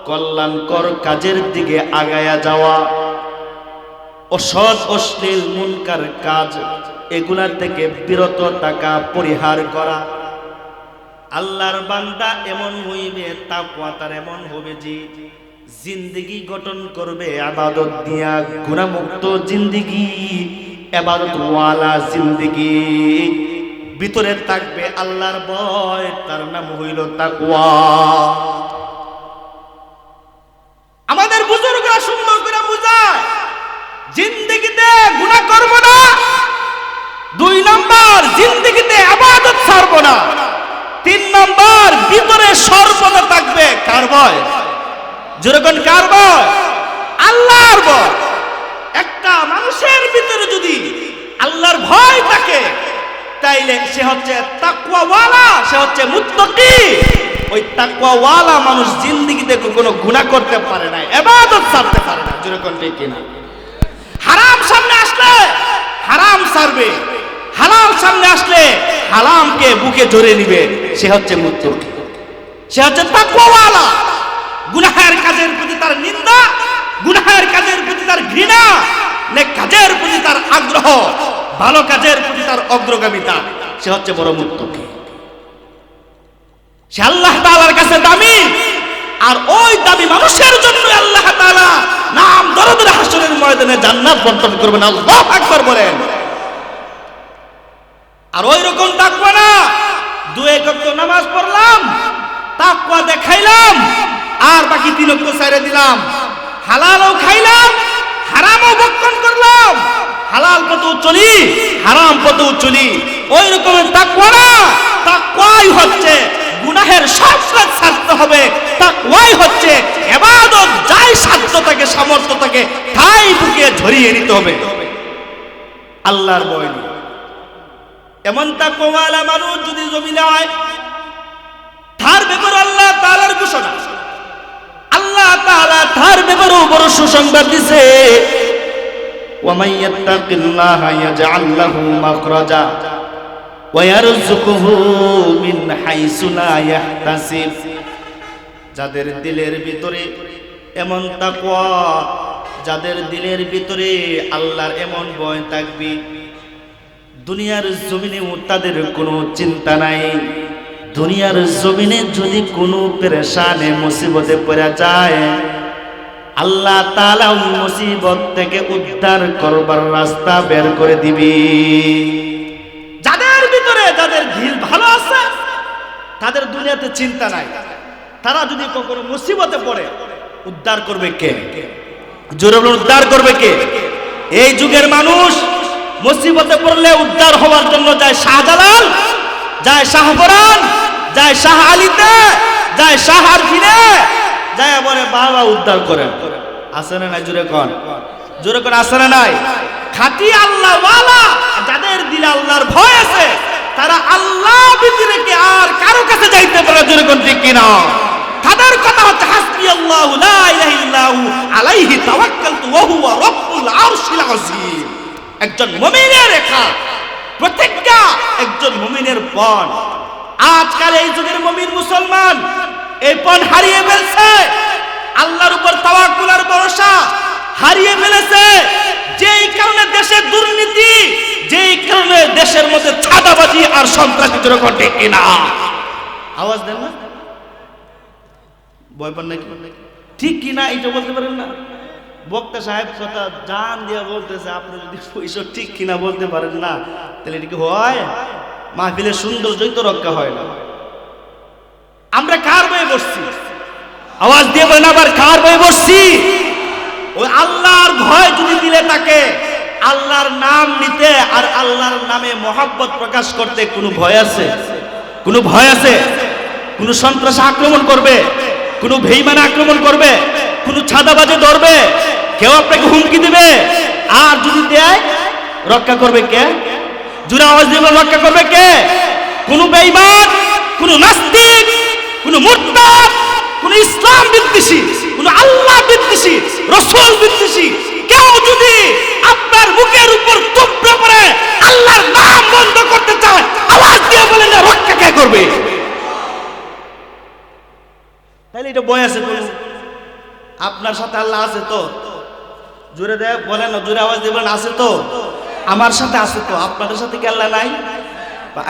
কল্যাণকর কাজের দিকে আগায়া যাওয়া, অসৎ অশ্লীল মুনকার কাজ এগুলা থেকে বিরত থাকা, পরিহার করা। আল্লাহর বান্দা এমন হইবে, তাকওয়া তার এমন হবে যে জিন্দেগি গঠন করবে ইবাদত দিয়া, গুনাহমুক্ত জিন্দেগি, ইবাদত ওয়ালা জিন্দেগি। ভিতরে থাকবে আল্লাহর ভয়, তার নাম হইল তাকওয়া। আমাদের বুজুর্গরা সুন্দর করে বুঝায়, জিন্দেগিতে গুনাহ করব না, 2 নম্বর জিন্দেগিতে ইবাদত ছাড়ব না, 3 নম্বর ভিতরে সর্বদা থাকবে কার ভয়? যেরকম কার ভয়? আল্লাহর ভয়। একটা মানুষের ভিতরে যদি আল্লাহর ভয় থাকে তাইলে সে হচ্ছে তাকওয়াওয়ালা, সে হচ্ছে মুত্তাকি। ওই তাকওয়াওয়ালা মানুষ জিন্দেগিতে কোনো গুনাহ করতে পারে না, ইবাদত ছাড়তে পারে না। যেরকম ঠিক কিনা? হারাম সামনে আসলে হারাম ছাড়বে, হালাল সামনে আসলে হারামকে বুকে জড়িয়ে নিবে। সে হচ্ছে মুত্তাকি, সে হচ্ছে তাকওয়াওয়ালা। গুনাহের কাজের প্রতি তার নিন্দা, গুনাহের কাজের প্রতি তার ঘৃণা, নেক কাজের প্রতি তার আগ্রহ, ভালো কাজের প্রতি তার অগ্রগামিতা, সে হচ্ছে বড় মুত্তাকি। সে আল্লাহ তাআলার কাছে দামি। আর ওই দামি মানুষের জন্য আল্লাহ তাআলা নাম ধরে ধরে হাসরের ময়দানে জান্নাত বন্টন করবেন। আল্লাহু আকবার বলেন। আর ওই রকম তাকওয়া না, 2 ওয়াক্ত নামাজ পড়লাম, তাকওয়া দেখাইলাম, আর বাকি 3 ওয়াক্ত ছেড়ে দিলাম, হালালও খাইলাম, হারামও ভক্ষণ করলাম, হালাল পথেও চলি, হারাম পথেও চলি। ওই রকমের তাকওয়া না। তাকওয়াই হচ্ছে গুনাহের দুনিয়ার সব কাজ ছাড়তে হবে। তাকওয়াই হচ্ছে ইবাদত, যাই সাধ্য থাকে সামর্থ্য থাকে তাই বুকে ঝরিয়ে নিতে হবে আল্লাহর ভয় নিয়ে। এমন তাকওয়াওয়ালা মানুষ যদি জমিনে হয়, তার ব্যাপারে আল্লাহ তাআলার ঘোষণা, আল্লাহ তাআলা তার ব্যাপারে বড় সুসংবাদ দিয়েছে, ওয়ামান ইয়াত্তাকিল্লাহা ইয়াজআল লাহু মাখরাজা ওয়া ইয়ারযুকুহু মিন হাইসু লা ইয়াহতাসিব। যাদের দিলের ভিতরে এমন তাকওয়া, যাদের দিলের ভিতরে আল্লাহর এমন ভয় থাকবে, দুনিয়ার জমিনেও তাদের কোনো চিন্তা নাই। দুনিয়ার জমিনে যদি কোনো পেরেশানে মুসিবতে পড়ে যায়, আল্লাহ তাআলা ওই মুসিবত থেকে উদ্ধার করবার রাস্তা বের করে দিবে। যাদের ভিতরে, যাদের দিল ভালো আছে, তাদের দুনিয়াতে চিন্তা নাই। তারা যদি কখনো মুসিবতে পড়ে, উদ্ধার করবে কে? জোরে বলুন, উদ্ধার করবে কে? এই যুগের মানুষ মুসিবতে পড়লে উদ্ধার হওয়ার জন্য যায় শাহজালাল, যায় শাহপরান, যায় শাহ আলীতে, যায় শাহ আরফিনে, যায় বলে বাবা উদ্ধার করেন। আছে না নাই? জোরে কোন, জোরে কোন, আছে না নাই? খাঁটি আল্লাহ ওয়ালা, যাদের দিলে আল্লাহর ভয় আছে, তারা আল্লাহ ব্যতিরেকে আর কারো কাছে যাইতে পারে। জোরে কোন, ঠিক কিনা? তাদের কথা হচ্ছে হাসবিয়াল্লাহু লা ইলাহা ইল্লাহু আলাইহি তাওয়াক্কালতু ওয়া হুয়া রাব্বুল আরশিল আযীম। একজন মুমিনের রেখা, প্রতিজ্ঞা, একজন মুমিনের পণ। আজকাল এই যুগের মুমিন মুসলমান এই পণ হারিয়ে ফেলছে। আল্লাহর উপর তাওয়াক্কুল আর ভরসা হারিয়ে ফেলেছে। যেই কারণে দেশে দুর্নীতি, যেই কারণে দেশের মধ্যে ছাদাবাজি আর সন্ত্রাসী ঘটে কিনা। আওয়াজ দেন না, ভয় পান নাকি? ঠিক কিনা এটা বলতে পারেন না? বক্তা সাহেব কথা জান দিয়া বলতেছে, আপনি যদি ওইসব ঠিক কিনা বলতে পারেন না, তাহলে এটা কি হয়? মাহফিলের সৌন্দর্যই তো রক্ষা হয় না। আমরা কার বয়ে বসছি? আওয়াজ দিয়ে বলেন, আবার কার বয়ে বসছি? ওই আল্লাহর ভয় যদি দিলে তাকে, আল্লাহর নাম নিতে আর আল্লাহর নামে মহব্বত প্রকাশ করতে কোনো ভয় আছে? কোনো ভয় আছে? কোনো সন্ত্রাস আক্রমণ করবে, কোনো বেঈমান আক্রমণ করবে, কোনো ছাদাবাজে ধরবে, কেউ আপনাকে হুমকি দিবে, আর যদি দেয় রক্ষা করবে কে? জোরে আওয়াজ দিয়ে রক্ষা করবে কে? কোন বেঈমান, কোন নাস্তিক, কোন মুরতাদ, কোন ইসলাম বিদ্বেষী, কোন আল্লাহ বিদ্বেষী, রাসূল বিদ্বেষী কেউ যদি আপনার মুখের উপর টুকরো করে আল্লাহর নাম বন্ধ করতে চায়, আওয়াজ দিয়ে বলেন না, রক্ষা কে করবে? তাহলে এটা ভয় আছে কোন? আপনার সাথে আল্লাহ আছে তো? জোরে দেয় বলেন না, জোরে আওয়াজ দিয়ে বলেন, আছে তো? আমার সাথে আছে তো? আপনাদের সাথে কি আল্লাহ নাই?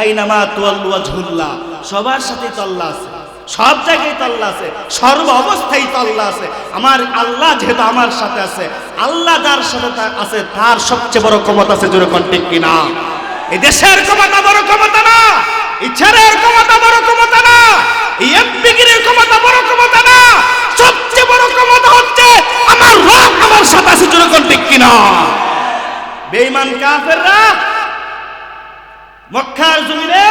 আইনামা তুয়াল্লু ওয়াজহুল্লাহ, সবার সাথেই তো আল্লাহ আছে, সব জায়গায় তো আল্লাহ আছে, সর্ব অবস্থায় তো আল্লাহ আছে। আমার আল্লাহ যেহেতু আমার সাথে আছে, আল্লাহ যার সাথে আছে তার সবচেয়ে বড় ক্ষমতা আছে। জোরে কোন, ঠিক কিনা? এই দেশের ক্ষমতা বড় ক্ষমতা না, এই ছেলের ক্ষমতা বড় ক্ষমতা না, এই এমপিগিরির ক্ষমতা বড় ক্ষমতা না, সবচেয়ে বড় ক্ষমতা হচ্ছে আমার রব আমার সাথে আছে। জোরে কোন, ঠিক কিনা? বেঈমান কাফেররা মক্কার জমিনে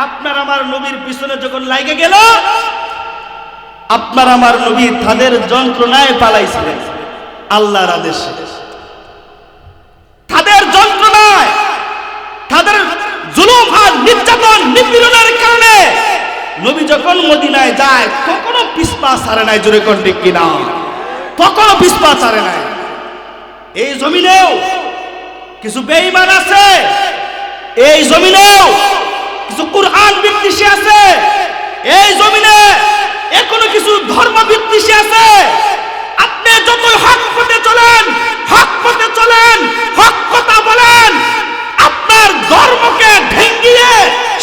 আপনার আমার নবীর পিছনে যখন লাগে গেল, আপনার আমার নবী তাদের যন্ত্রণায় পালাইছিলেন আল্লাহর আদেশে। তাদের যন্ত্রণায়, তাদের জুলুম আর নির্যাতন নিপীড়নের কারণে নবী যখন মদিনায় যায় কখনো পিছপা ছাড়ে নাই। জোরে কোন, ঠিক কিনা? কখনো পিছপা ছাড়ে নাই। এই জমিনেও কিছু বেঈমান আছে, এই জমিনেও কিছু কুরআন বিদ্বেষী আছে, এই জমিনে এখনো কিছু ধর্ম বিদ্বেষী আছে। আপনি যতই হক পথে চলেন, হক পথে চলেন, হক কথা বলেন, আপনার ধর্মকে ভেঙ্গিয়ে,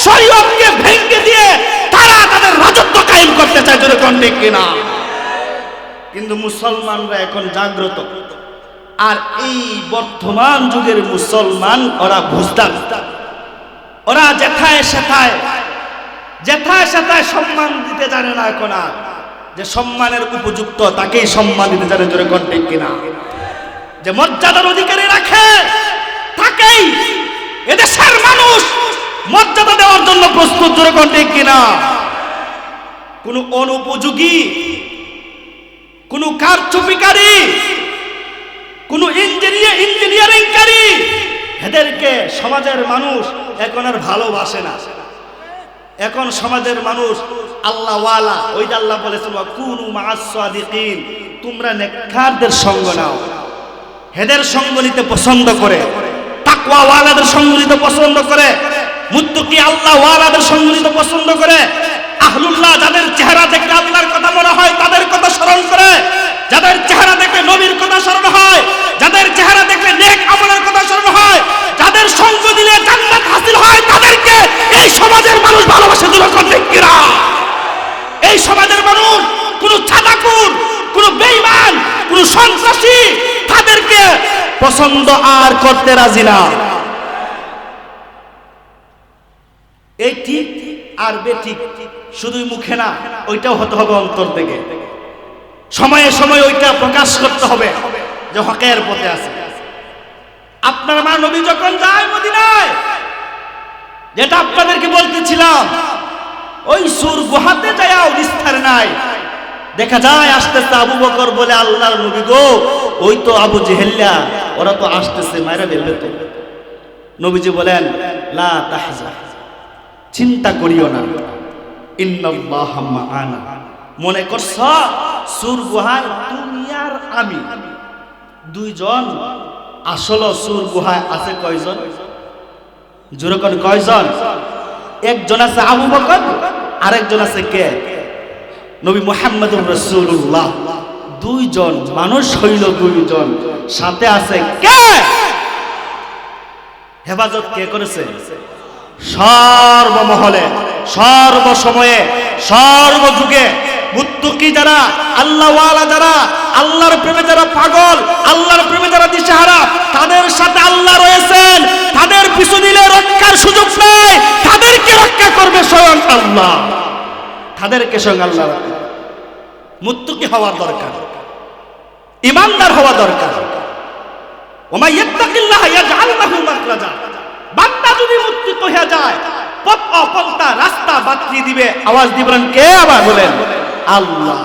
শরীয়তকে ভেঙ্গে দিয়ে তারা তাদের রাজত্ব কায়েম করতে চায়। জোরে কোন, ঠিক কিনা? কিন্তু মুসলমানরা এখন জাগ্রত, আর এই বর্তমান যুগের মুসলমান ওরা বুঝদার, ওরা যেথায় সেথায় সম্মান দিতে জানে না। এখন আর যে সম্মানের উপযুক্ত তাকেই সম্মান দিতে জানে। জোরে কোন, ঠিক কিনা? যে মর্যাদার অধিকারী রাখে তাকেই এদেশের মানুষ মর্যাদা দেওয়ার জন্য প্রস্তুত। জোরে কোন, ঠিক কিনা? কোন অনুপযোগী, কোন কারচুপিকারী, কোন ইঞ্জিনিয়ারিংকারী, এদেরকে সমাজের মানুষ এখন আর ভালোবাসে না। এখন সমাজের মানুষ আল্লাহ ওয়ালা, ওই যে আল্লাহ বলেছেন কুনু মা'আস সাদিকিন, তোমরা নেককারদের সঙ্গ নাও। এদের সঙ্গ নিতে পছন্দ করে, তাকওয়া ওয়ালাদের সঙ্গ নিতে পছন্দ করে, মুত্তাকি আল্লাহ ওয়ালাদের সঙ্গ নিতে পছন্দ করে। আহলুল্লাহ যাদের চেহারা দেখলে আল্লাহর কথা মনে হয় তাদের কথা স্মরণ করে, যাদের চেহারা দেখলে নবীর কথা স্মরণ হয়, যাদের চেহারা দেখলে নেক আমলের কথা স্মরণ হয়, যাদের সঙ্গ দিলে জান্নাত হাসিল হয়, তাদেরকে এই সমাজের মানুষ ভালোবাসে। দুরকন্তিরা এই সমাজের মানুষ কোন ছাদাকুর, কোন বেঈমান, কোন সন্ত্রাসী তাদেরকে পছন্দ আর করতে রাজি না। এই ঠিক আর বেঠিক শুধুই মুখে না, ওইটাও হতে হবে অন্তর থেকে। সময়ে সময়ে ওইটা প্রকাশ করতে হবে যে হকের পথে আছে। আপনার মা নবী যখন যায় মদিনায়, যেটা আপনাদেরকে বলতেছিলাম, ওই সুর গুহাতে যাও নিস্তার নাই, দেখা যায় আসতেছে আবু বকর বলে আল্লাহর নবী গো, ওই তো আবু জেহেল্লা, ওরা তো আসতেছে, মায়েরা বেলবে তো। নবীজি বলেন লা তাহজান, চিন্তা করিও না, ইন্নাল্লাহা মা'ানা। মনে করছ সুর গুহায় তুমি আর আমি দুইজন, আসলে সুর গুহায় আছে কয়জন? জোরে কোন কয়জন? একজন আছে আবু বকর, আরেকজন আছে কে? নবী মুহাম্মদুর রাসূলুল্লাহ। দুইজন মানুষ হইল দুইজন, সাথে আছে কে? হেফাজত কে করেছে? সর্বমহলে, সর্বসময়ে, সর্বযুগে মুত্তাকি যারা, আল্লাহ ওয়ালা যারা, আল্লাহর প্রেমে যারা পাগল, আল্লাহর প্রেমে যারা দিশেহারা, তাদের সাথে আল্লাহ রয়েছেন। তাদের পিছু দিলে রক্ষার সুযোগ নেই, তাদেরকে রক্ষা করবে স্বয়ং আল্লাহ। তাদেরকে স্বয়ং আল্লাহ। মুত্তাকি হওয়া দরকার, ঈমানদার হওয়া দরকার। ওমা ইয়াত্তাকিল্লাহ ইয়াজআল লাহু মাখরাজা। বান্দা যদি মুত্তাকি হয়ে যায়, পথ অপন্থা রাস্তা বাতলি দিবে। আওয়াজ দিবেন কে? আবার বলেন আল্লাহ।